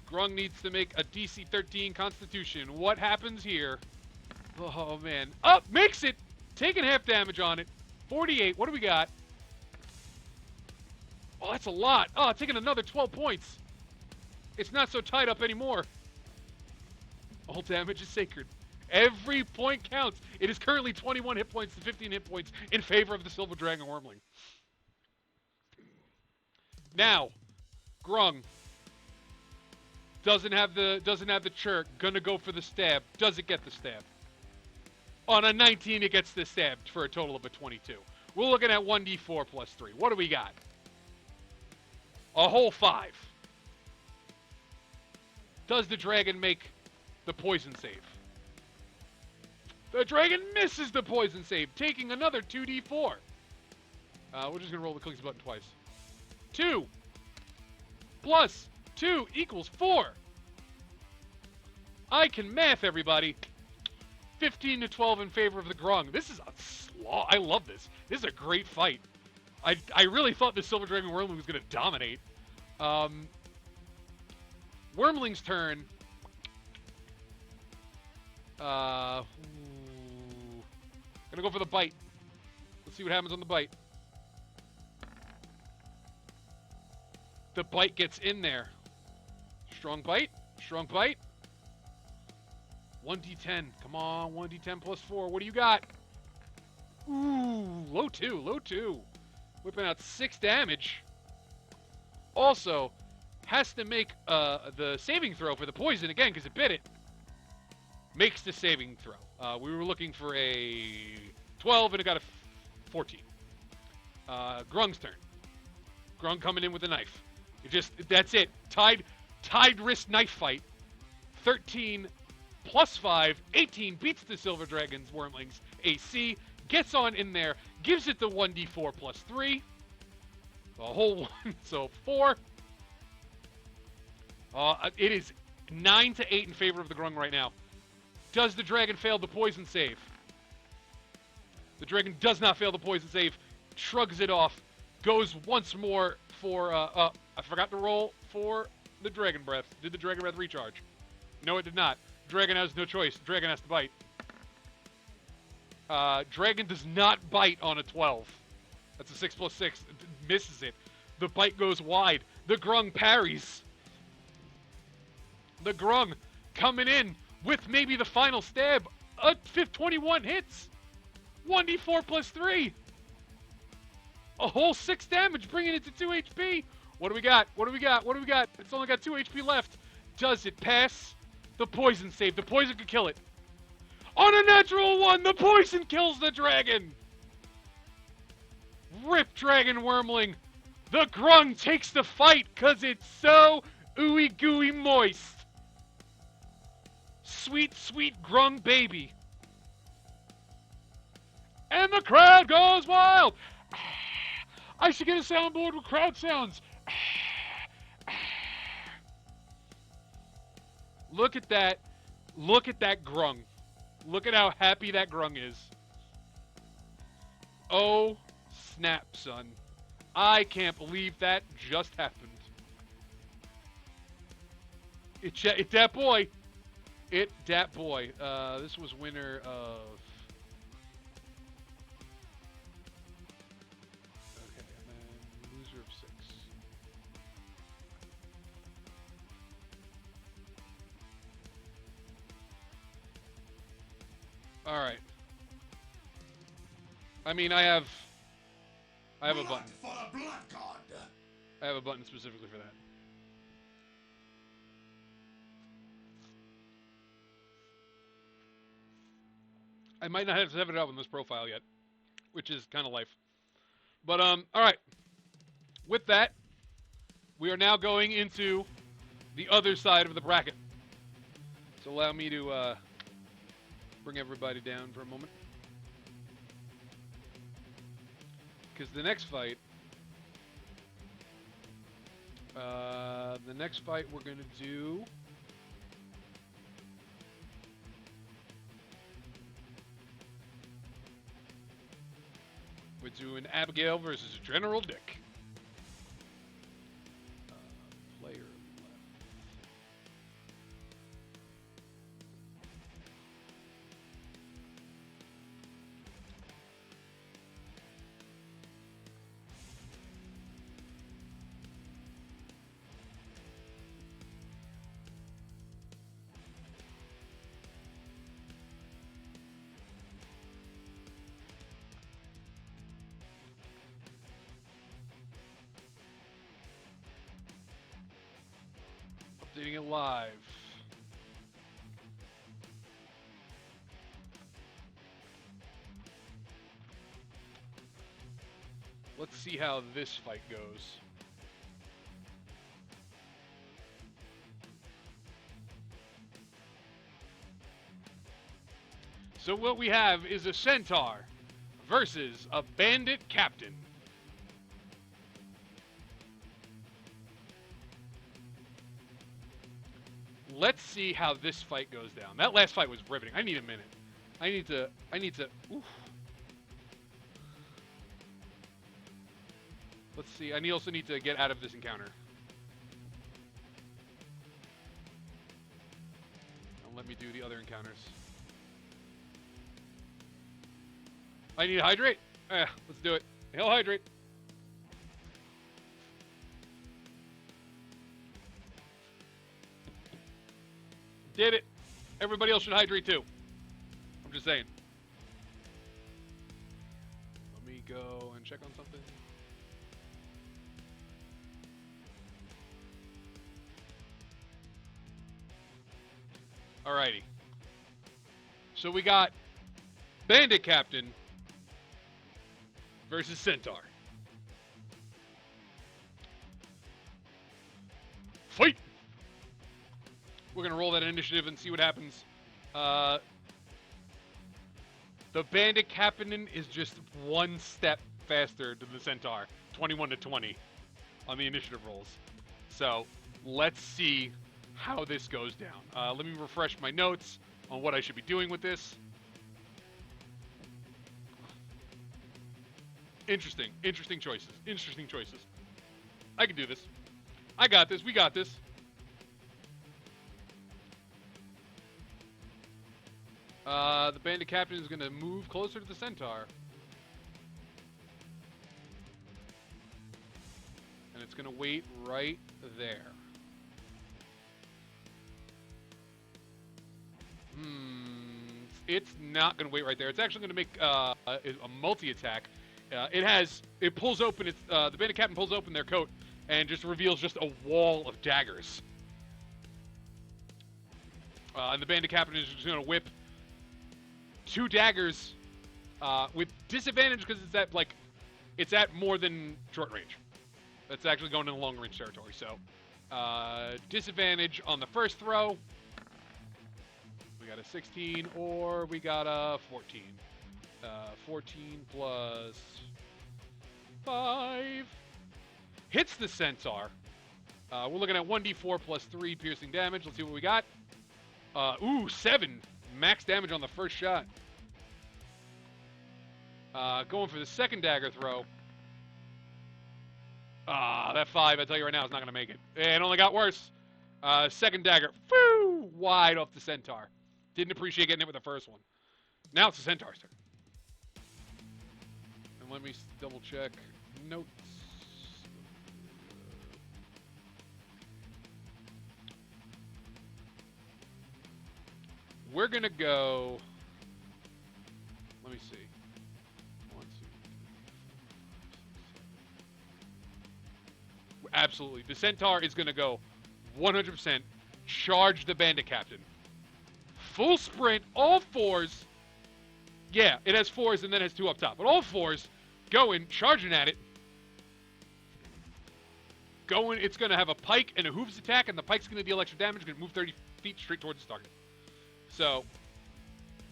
[SPEAKER 1] Grung needs to make a DC 13 Constitution. What happens here? Oh, man. Up! Makes it! Taking half damage on it. 48. What do we got? Oh, that's a lot. Oh, taking another 12 points. It's not so tied up anymore. All damage is sacred. Every point counts. It is currently 21 hit points to 15 hit points in favor of the Silver Dragon Wormling. Now, Grung doesn't have the chirk. Gonna go for the stab. Does it get the stab? On a 19, it gets the stab for a total of a 22. We're looking at 1d4 plus 3. What do we got? A whole 5. Does the dragon make the poison save? The dragon misses the poison save, taking another 2d4. We're just going to roll the cookies button twice. 2 plus 2 equals 4. I can math, everybody. 15 to 12 in favor of the Grung. This is a slog. I love this. This is a great fight. I really thought the Silver Dragon Wormling was going to dominate. Wormling's turn. Gonna go for the bite. Let's see what happens on the bite. The bite gets in there. Strong bite. Strong bite. 1d10. Come on, 1d10 plus 4. What do you got? Ooh, low 2, low 2. Whipping out 6 damage. Also, has to make the saving throw for the poison again because it bit it. makes the saving throw. We were looking for a 12, and it got a 14. Grung's turn. Grung coming in with a knife. That's it. Tied wrist knife fight. 13 plus 5, 18 beats the Silver Dragon's Wormlings AC, gets on in there, gives it the 1d4 plus 3. The whole one, so 4. It is 9 to 8 in favor of the Grung right now. Does the dragon fail the poison save? The dragon does not fail the poison save. Shrugs it off. Goes once more for, I forgot to roll for the Dragon Breath. Did the Dragon Breath recharge? No, it did not. Dragon has no choice. Dragon has to bite. Dragon does not bite on a 12. That's a 6 plus 6. It misses it. The bite goes wide. The Grung parries. The Grung coming in with maybe the final stab. A 21 hits. 1d4 plus 3. A whole 6 damage, bringing it to 2 HP. What do we got? What do we got? What do we got? It's only got 2 HP left. Does it pass the poison save? The poison could kill it. On a natural 1, the poison kills the dragon. Rip Dragon Wormling. The Grung takes the fight because it's so ooey gooey moist. Sweet, sweet Grung baby. And the crowd goes wild. I should get a soundboard with crowd sounds. Look at that. Look at that Grung. Look at how happy that Grung is. Oh, snap, son. I can't believe that just happened. It that boy. It that boy. This was winner of... Okay, and then loser of 6. All right. I mean, I have a button.
[SPEAKER 2] For the blood god.
[SPEAKER 1] I have a button specifically for that. I might not have set it up in this profile yet, which is kind of life. But all right. With that, we are now going into the other side of the bracket. So allow me to bring everybody down for a moment. Because the next fight, we're going to do... We're doing Abigail versus General Dick. Player left. Updating it live. Let's see how this fight goes. So what we have is a centaur versus a bandit captain. Let's see how this fight goes down. That last fight was riveting. I need a minute. I need to, oof. Let's see. I also need to get out of this encounter. And let me do the other encounters. I need to hydrate? Let's do it. He'll hydrate. Did it. Everybody else should hydrate too. I'm just saying. Let me go and check on something. Alrighty. So we got Bandit Captain versus Centaur. Fight! We're going to roll that initiative and see what happens. The Bandit Captain is just one step faster than the Centaur. 21 to 20 on the initiative rolls. So let's see how this goes down. Let me refresh my notes on what I should be doing with this. Interesting choices. Interesting choices. I can do this. I got this. We got this. The Bandit Captain is going to move closer to the Centaur. And it's going to wait right there. It's not going to wait right there. It's actually going to make a multi-attack. It pulls open, the Bandit Captain pulls open their coat and just reveals just a wall of daggers. And the Bandit Captain is just going to whip 2 daggers with disadvantage because it's at more than short range. That's actually going into long range territory. So disadvantage on the first throw. We got a 16 or we got a 14. 14 plus 5 hits the Centaur. We're looking at 1d4 plus 3 piercing damage. Let's see what we got. 7 max damage on the first shot. Going for the second dagger throw. That 5, I tell you right now, is not going to make it. It only got worse. Second dagger, wide off the Centaur. Didn't appreciate getting it with the first one. Now it's the Centaur's turn. And let me double check notes. We're going to go, let me see. 1, 2, 3, 4, 5, 6, 7. Absolutely. The Centaur is going to go 100% charge the Bandit Captain. Full sprint, all 4s. Yeah, it has 4s and then has 2 up top. But all 4s going, charging at it. Going, it's going to have a pike and a hooves attack, and the pike's going to deal extra damage. Going to move 30 feet straight towards the target. So,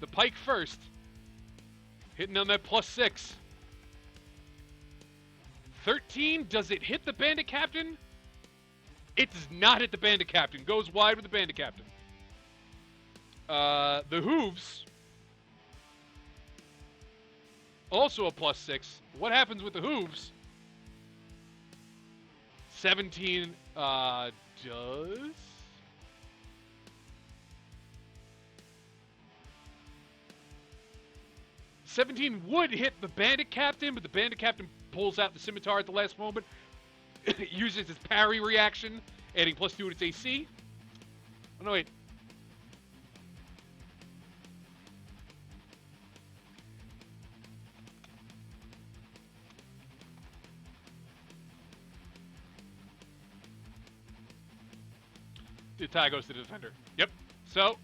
[SPEAKER 1] the pike first, hitting on that +6. 13, does it hit the Bandit Captain? It does not hit the Bandit Captain. Goes wide with the Bandit Captain. The hooves, also a +6. What happens with the hooves? 17 does. 17 would hit the Bandit Captain, but the Bandit Captain pulls out the scimitar at the last moment. Uses his parry reaction, adding +2 to its AC. Oh, no, wait. The tie goes to the defender. Yep. So,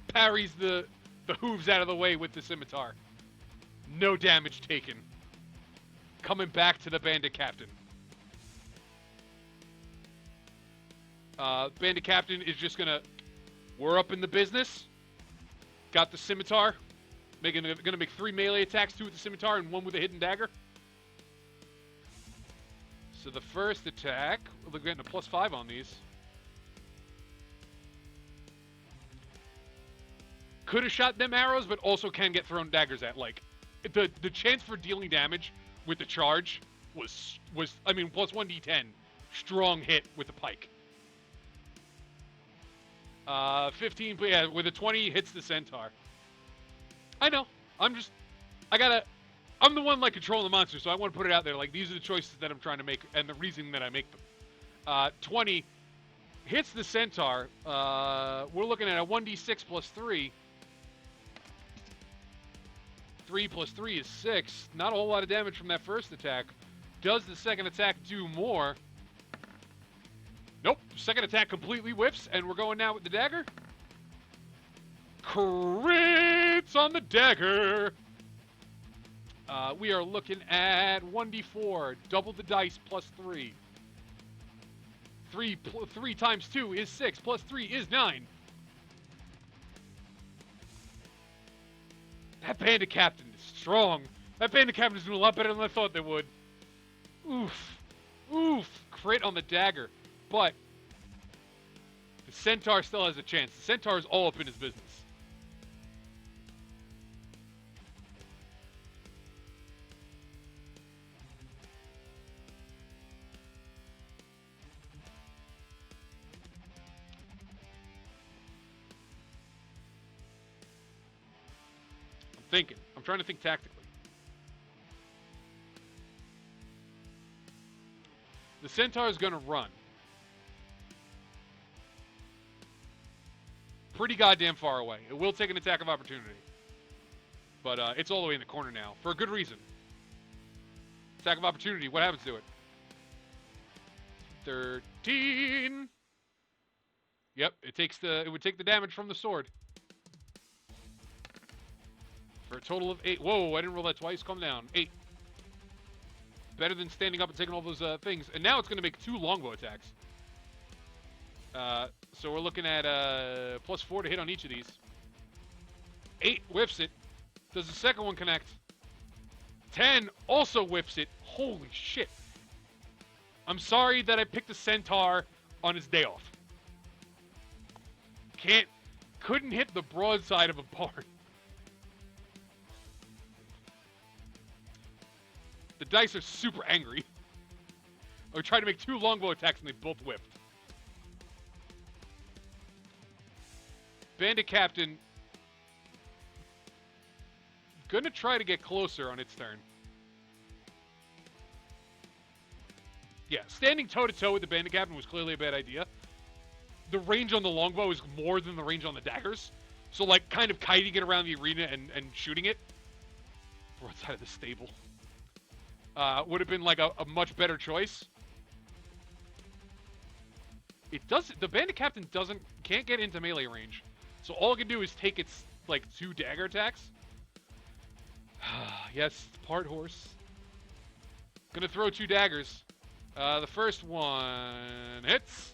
[SPEAKER 1] parries the hooves out of the way with the scimitar. No damage taken. Coming back to the Bandit Captain. Bandit Captain is just gonna... We're up in the business. Got the scimitar. Gonna make 3 melee attacks, 2 with the scimitar and 1 with a hidden dagger. So the first attack, we're getting a +5 on these. Could have shot them arrows, but also can get thrown daggers at. Like, the chance for dealing damage with the charge was I mean, +1d10. Strong hit with the pike. 15, but yeah, with a 20, hits the Centaur. I know. I'm the one, like, controlling the monster, so I want to put it out there. Like, these are the choices that I'm trying to make, and the reason that I make them. 20 hits the Centaur. We're looking at a 1d6 plus 3. 3 plus 3 is 6. Not a whole lot of damage from that first attack. Does the second attack do more? Nope. Second attack completely whiffs, and we're going now with the dagger. Crits on the dagger. We are looking at 1d4. Double the dice plus 3. 3 times 2 is 6. Plus 3 is 9. That bandit captain is strong. That bandit captain is doing a lot better than I thought they would. Oof. Oof. Crit on the dagger. But the centaur still has a chance. The centaur is all up in his business. I'm trying to think tactically. The centaur is going to run. Pretty goddamn far away. It will take an attack of opportunity. But it's all the way in the corner now. For a good reason. Attack of opportunity. What happens to it? 13. Yep, it would take the damage from the sword. For a total of 8. Whoa, I didn't roll that twice. Calm down. 8. Better than standing up and taking all those things. And now it's going to make 2 longbow attacks. So we're looking at plus 4 to hit on each of these. 8 whiffs it. Does the second one connect? 10 also whiffs it. Holy shit. I'm sorry that I picked a centaur on his day off. Couldn't hit the broadside of a barn. The dice are super angry. I tried to make 2 longbow attacks and they both whiffed. Bandit Captain gonna try to get closer on its turn. Yeah, standing toe-to-toe with the Bandit Captain was clearly a bad idea. The range on the longbow is more than the range on the daggers. So, like, kind of kiting it around the arena and shooting it. Broadside of the stable. Would have been, like, a much better choice. The Bandit Captain can't get into melee range. So all it can do is take its, like, 2 dagger attacks. Yes, part horse. Gonna throw 2 daggers. The first one hits.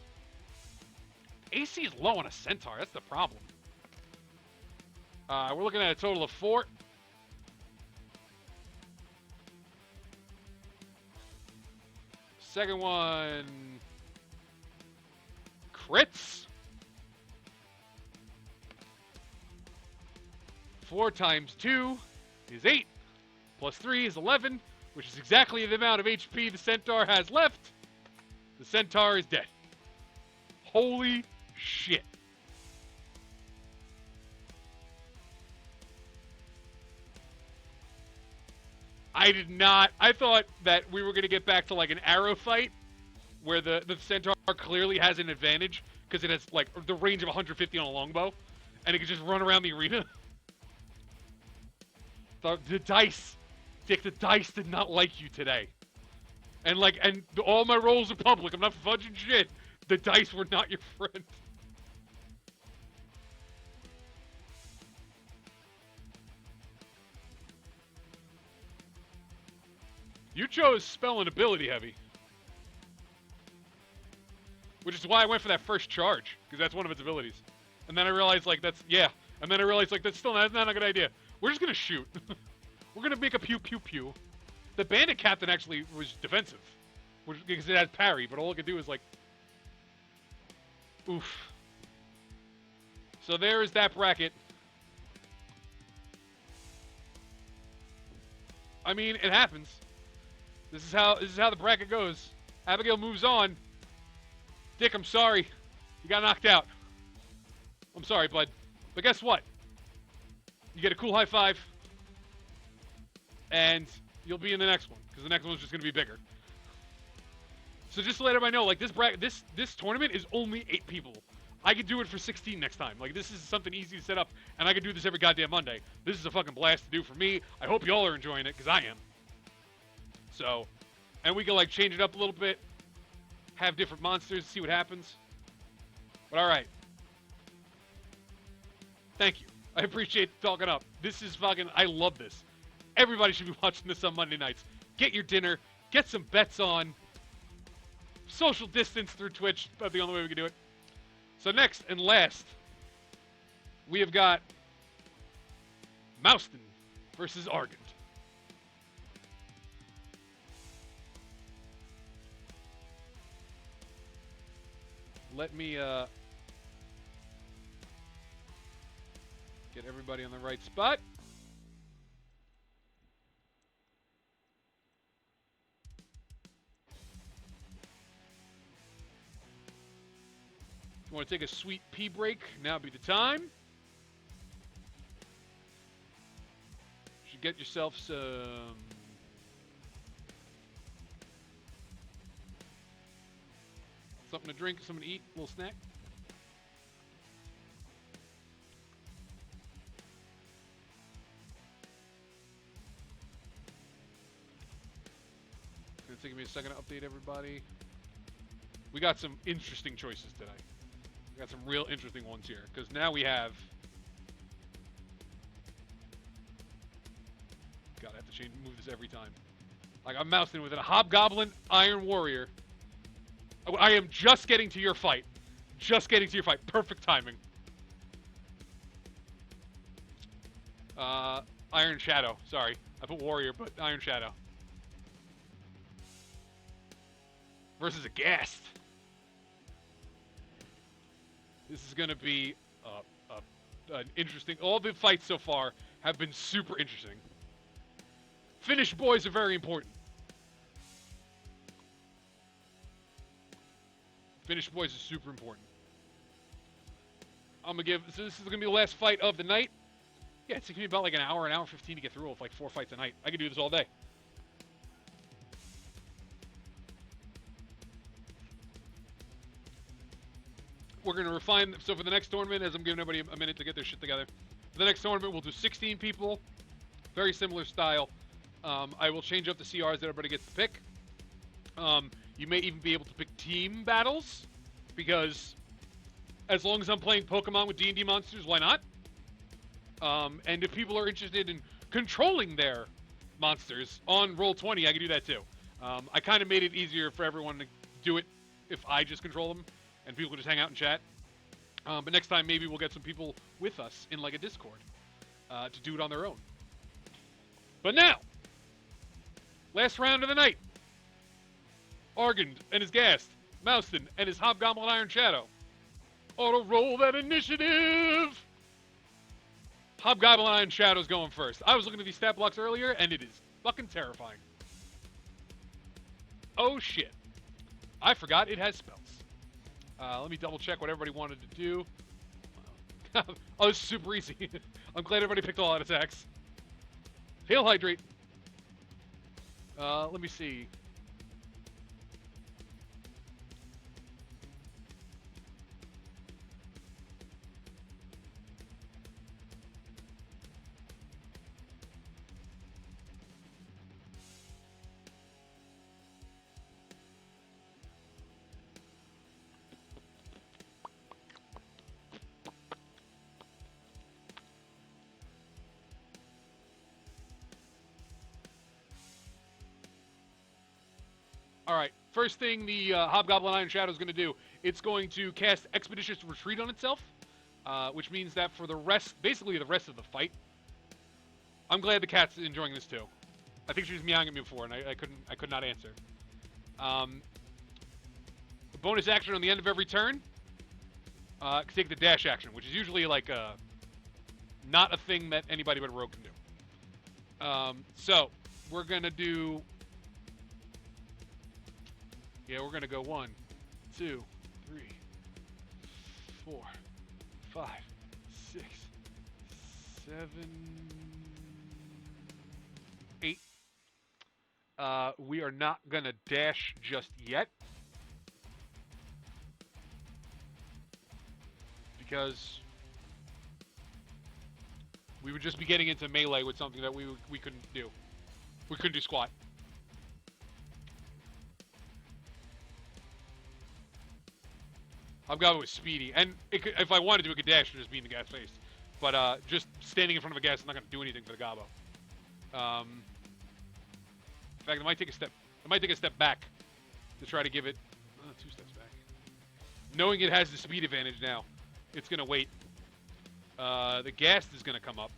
[SPEAKER 1] AC is low on a centaur. That's the problem. We're looking at a total of 4. Second one crits. 4 times 2 is 8. Plus 3 is 11, which is exactly the amount of HP the centaur has left. The centaur is dead. Holy shit. I thought that we were going to get back to like an arrow fight where the centaur clearly has an advantage because it has like the range of 150 on a longbow and it can just run around the arena. The dice, Dick, the dice did not like you today. And all my rolls are public. I'm not fudging shit. The dice were not your friend. You chose spell and ability heavy. Which is why I went for that first charge, because that's one of its abilities. And then I realized, like, that's still not a good idea. We're just gonna shoot. We're gonna make a pew pew pew. The Bandit Captain actually was defensive, because it had parry, but all it could do is like, oof. So there is that bracket. I mean, it happens. This is how the bracket goes. Abigail moves on. Dick, I'm sorry. You got knocked out. I'm sorry, bud. But guess what? You get a cool high five. And you'll be in the next one. Because the next one's just going to be bigger. So just to let everybody know, like, this tournament is only 8 people. I could do it for 16 next time. Like, this is something easy to set up. And I could do this every goddamn Monday. This is a fucking blast to do for me. I hope y'all are enjoying it, because I am. So, and we can, like, change it up a little bit. Have different monsters, see what happens. But alright. Thank you. I appreciate talking up. This is fucking. I love this. Everybody should be watching this on Monday nights. Get your dinner. Get some bets on. Social distance through Twitch. That's the only way we can do it. So next and last, we have got Mouston versus Argent. Let me get everybody on the right spot. If you want to take a sweet pee break, now would be the time. You should get yourself some something to drink, something to eat, a little snack. It's gonna take me a second to update everybody. We got some interesting choices today. We got some real interesting ones here, because now we have. God, I have to change, move this every time. Like I'm mousing with a Hobgoblin Iron Warrior. I am just getting to your fight. Just getting to your fight. Perfect timing. Iron Shadow. Sorry. I put Warrior, but Iron Shadow. Versus a Ghast. This is going to be an interesting... All the fights so far have been super interesting. Finish boys are very important. Finish boys is super important. I'm gonna give. So this is gonna be the last fight of the night. Yeah, it's gonna be about like an hour 15 to get through with like 4 fights a night. I could do this all day. We're gonna refine. So for the next tournament, as I'm giving everybody a minute to get their shit together, for the next tournament we'll do 16 people, very similar style. I will change up the CRs that everybody gets to pick. You may even be able to pick team battles, because as long as I'm playing Pokemon with D&D monsters, why not? And if people are interested in controlling their monsters on Roll20, I can do that too. I kind of made it easier for everyone to do it if I just control them, and people can just hang out and chat. But next time, maybe we'll get some people with us in like a Discord to do it on their own. But now, last round of the night. Argent and his Ghast, Mouston and his Hobgoblin Iron Shadow. Auto roll that initiative! Hobgoblin Iron Shadow's going first. I was looking at these stat blocks earlier, and it is fucking terrifying. Oh shit. I forgot it has spells. Let me double check what everybody wanted to do. Oh, it's super easy. I'm glad everybody picked all out attacks. Hail Hydrate. Let me see. Alright, first thing the Hobgoblin Iron Shadow is going to do, it's going to cast Expeditious Retreat on itself, which means that for the rest, basically the rest of the fight, I'm glad the cat's enjoying this too. I think she was meowing at me before, and I could not answer. The bonus action on the end of every turn, take the dash action, which is usually like not a thing that anybody but a rogue can do. So, we're going to do... Yeah, we're going to go 1, 2, 3, 4, 5, 6, 7, 8. We are not going to dash just yet, because we would just be getting into melee with something that we couldn't do. We couldn't do squat. Hobgoblin was speedy, and if I wanted to, it could dash and just be in the guy's face. But just standing in front of a ghast is not going to do anything for the Gobbo. In fact, it might take a step. It might take a step back to try to give it 2 steps back. Knowing it has the speed advantage now, it's going to wait. The ghast is going to come up.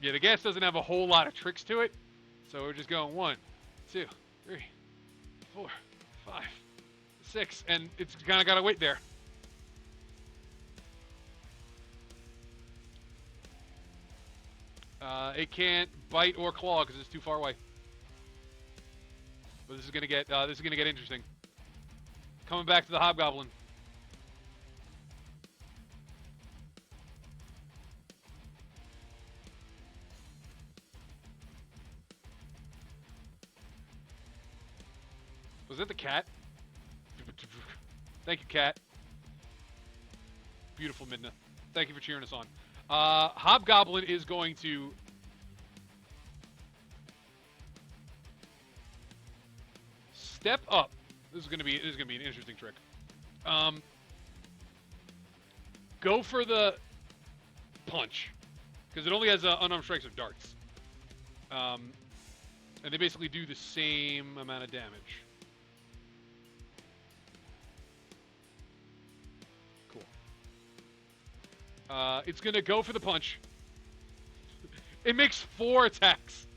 [SPEAKER 1] Yeah, the ghast doesn't have a whole lot of tricks to it, so we're just going 1, 2, 3, 4, 5, 6, and it's kind of got to wait there. It can't bite or claw because it's too far away. But this is gonna get interesting. Coming back to the Hobgoblin. Was it the cat? Thank you, cat. Beautiful, Midna. Thank you for cheering us on. Hobgoblin is going to step up. This is gonna be an interesting trick. Go for the punch because it only has unarmed strikes or darts, and they basically do the same amount of damage. Cool. It's gonna go for the punch. It makes 4 attacks,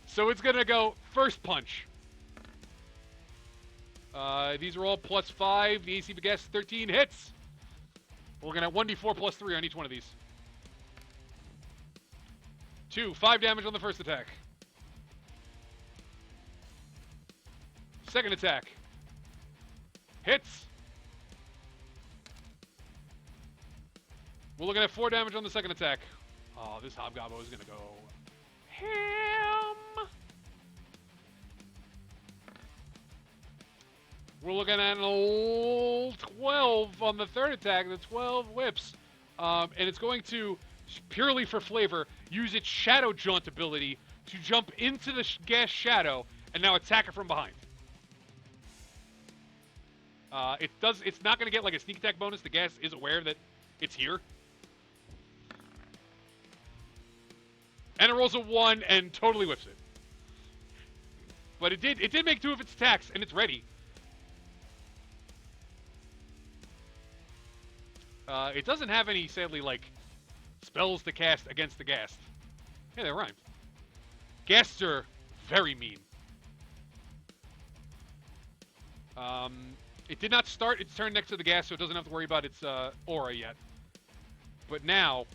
[SPEAKER 1] so it's gonna go first punch. These are all +5. The AC for ghast is 13 hits. We're looking at 1d4 +3 on each one of these. 2, 5 damage on the first attack. Second attack. Hits. We're looking at 4 damage on the second attack. Oh, this Hobgoblin is going to go ham. We're looking at an old 12 on the third attack, the 12 whips. And it's going to, purely for flavor, use its Shadow Jaunt ability to jump into the ghast shadow and now attack it from behind. It's not going to get like a sneak attack bonus. The ghast is aware that it's here. And it rolls a 1 and totally whips it. But it did make 2 of its attacks, and it's ready. It doesn't have any, sadly, like, spells to cast against the ghast. Yeah, they rhymed. Ghasts are very mean. It did not start its turn next to the ghast, so it doesn't have to worry about its aura yet. But now,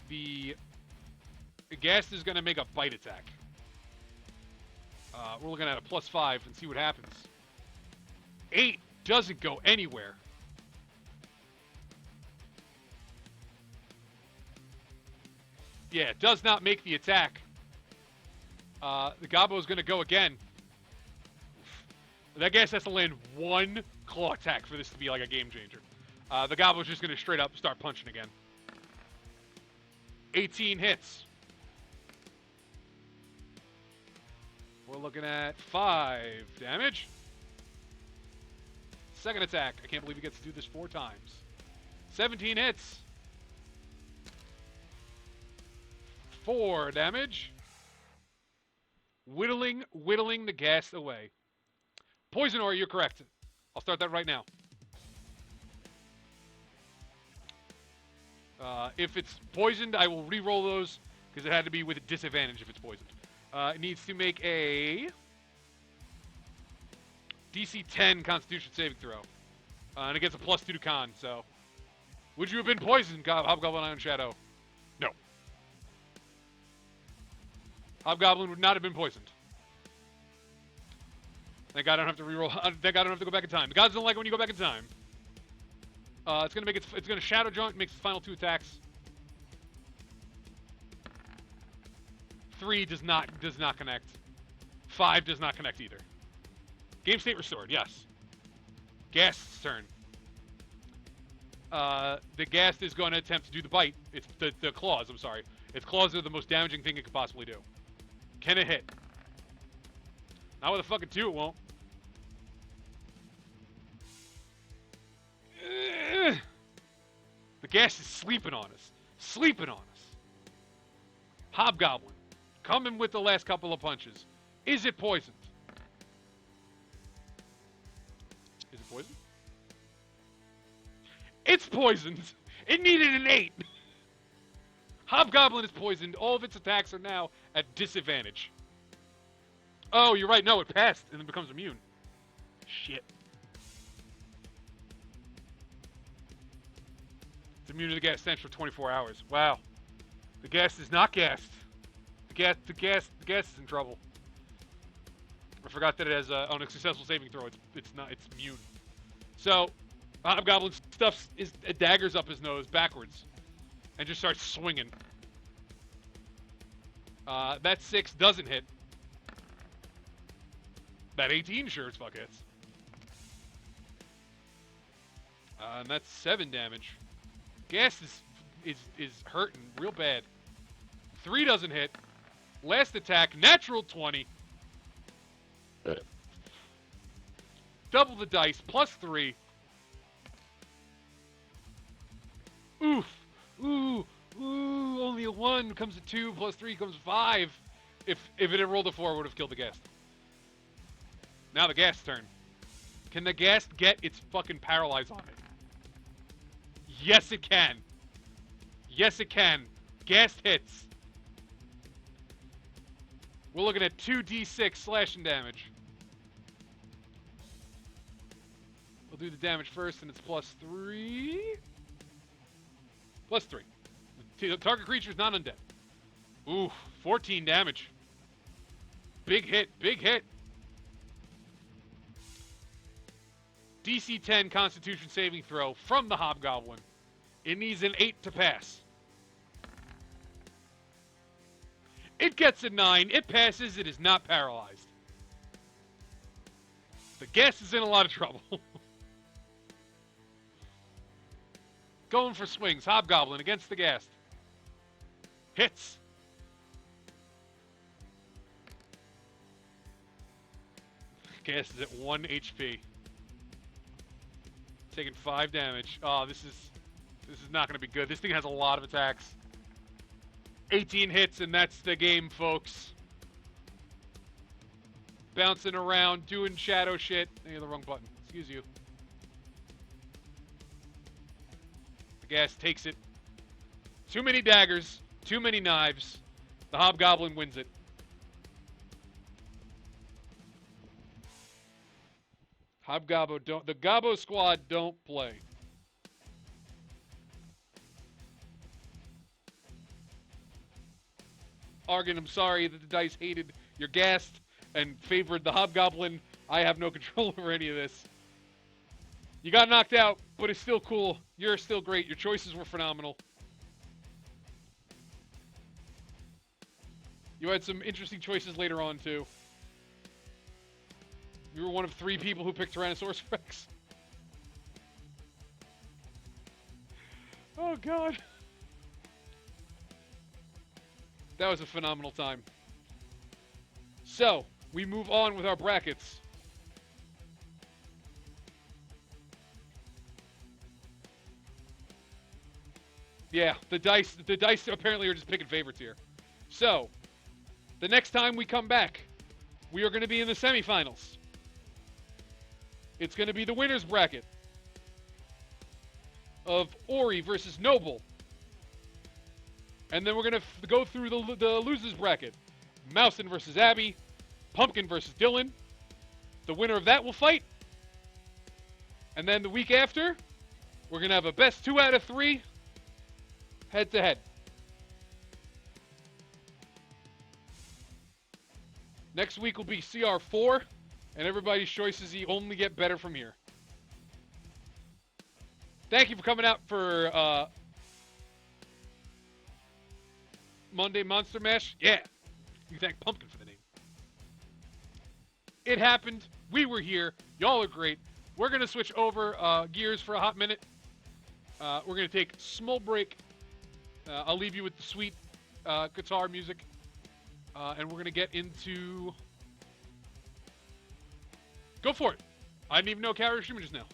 [SPEAKER 1] the ghast is going to make a bite attack. We're looking at a +5 and see what happens. 8 doesn't go anywhere. Yeah, it does not make the attack. The Gobbo is going to go again. That ghast has to land 1 claw attack for this to be like a game changer. The Gobbo is just going to straight up start punching again. 18 hits. We're looking at 5 damage. Second attack. I can't believe he gets to do this 4 times. 17 hits. 4 damage. Whittling the ghast away. Poison Aura, you're correct. I'll start that right now. If it's poisoned, I will re-roll those because it had to be with a disadvantage if it's poisoned. It needs to make a DC 10 Constitution saving throw. And it gets a +2 to con, so. Would you have been poisoned, Hobgoblin Iron Shadow? No. Hobgoblin would not have been poisoned. Thank God I don't have to reroll. Thank God I don't have to go back in time. The gods don't like it when you go back in time. It's gonna Shadow Jaunt, makes its final 2 attacks. 3 does not connect. 5 does not connect either. Game state restored, yes. Ghast's turn. The ghast is going to attempt to do the bite. It's the claws, I'm sorry. Its claws are the most damaging thing it could possibly do. Can it hit? Not with a fucking 2, it won't. The gas is sleeping on us. Sleeping on us. Hobgoblin. Coming with the last couple of punches. Is it poisoned? Is it poisoned? It's poisoned. It needed an 8. Hobgoblin is poisoned. All of its attacks are now at disadvantage. Oh, you're right. No, it passed and then becomes immune. Shit. It's immune to the gas stench for 24 hours. Wow. The gas is not gassed. The gas is in trouble. I forgot that it has on a successful saving throw. It's immune. So, Hobgoblin stuffs his daggers up his nose backwards, and just starts swinging. That 6 doesn't hit. That 18 sure as fuck hits. And that's 7 damage. Gas is hurting real bad. 3 doesn't hit. Last attack, natural 20. Double the dice, plus 3. Oof. Ooh. Only a 1 comes a 2, plus 3 comes 5. If it had rolled a 4, it would have killed the ghast. Now the ghast's turn. Can the ghast get its fucking paralyze on it? Yes, it can. Yes, it can. Ghast hits. We're looking at 2d6 slashing damage. We'll do the damage first, and it's plus 3. Plus 3. The target creature is not undead. Ooh, 14 damage. Big hit, big hit. DC 10 Constitution saving throw from the Hobgoblin. It needs an 8 to pass. It gets a 9. It passes. It is not paralyzed. The ghast is in a lot of trouble. Going for swings. Hobgoblin against the ghast. Hits. Ghast is at 1 HP. Taking 5 damage. Oh, this is not going to be good. This thing has a lot of attacks. 18 hits, and that's the game, folks. Bouncing around, doing shadow shit. The wrong button. Excuse you. The ghast takes it. Too many daggers. Too many knives. The Hobgoblin wins it. The Gobbo squad don't play. Argon, I'm sorry that the dice hated your ghast and favored the Hobgoblin. I have no control over any of this. You got knocked out, but it's still cool. You're still great. Your choices were phenomenal. You had some interesting choices later on, too. You were one of 3 people who picked Tyrannosaurus Rex. Oh, God. That was a phenomenal time. So, we move on with our brackets. Yeah, the dice apparently are just picking favorites here. So, the next time we come back, we are going to be in the semifinals. It's going to be the winner's bracket of Ori versus Noble. And then we're going to go through the losers bracket. Mousin versus Abby. Pumpkin versus Dylan. The winner of that will fight. And then the week after, we're going to have a best 2 out of 3 head-to-head. Next week will be CR4, and everybody's choices only get better from here. Thank you for coming out for Monday Monster Mash. Yeah, you thank Pumpkin for the name. It happened. We were here. Y'all are great. We're going to switch over gears for a hot minute. We're going to take a small break. I'll leave you with the sweet guitar music. And we're going to get into... Go for it. I didn't even know Carrier streaming just now.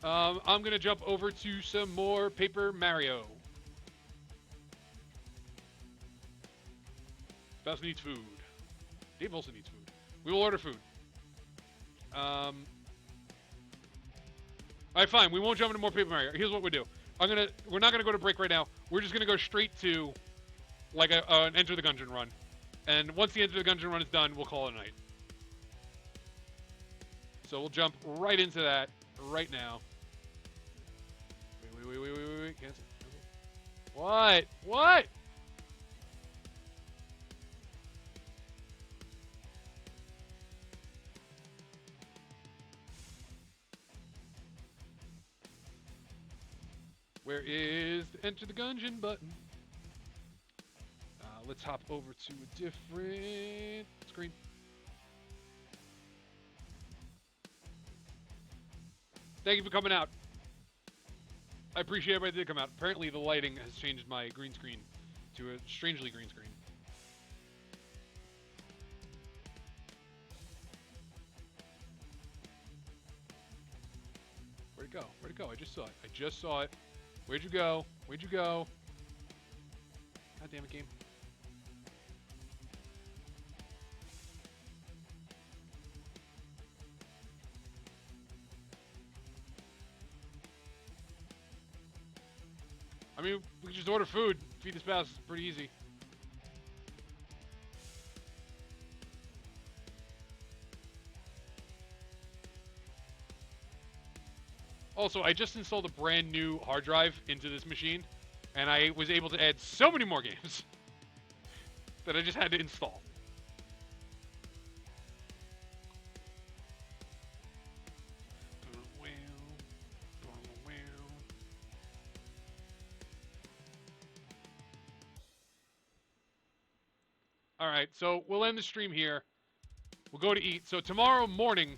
[SPEAKER 1] I'm gonna jump over to some more Paper Mario. Spouse needs food. Dave also needs food. We will order food. All right, fine. We won't jump into more Paper Mario. Here's what we do. We're not gonna go to break right now. We're just gonna go straight to like an Enter the Gungeon run, and once the Enter the Gungeon run is done, we'll call it a night. So we'll jump right into that right now. Wait. Cancel. What? What? Where is the Enter the Gungeon button? Let's hop over to a different screen. Thank you for coming out. I appreciate everybody that did come out. Apparently the lighting has changed my green screen to a strangely green screen. Where'd it go? Where'd it go? I just saw it. I just saw it. Where'd you go? Where'd you go? God damn it, game. I mean, we can just order food, feed the spouse. It's pretty easy. Also, I just installed a brand new hard drive into this machine, and I was able to add so many more games that I just had to install. All right, so we'll end the stream here. We'll go to eat. So tomorrow morning,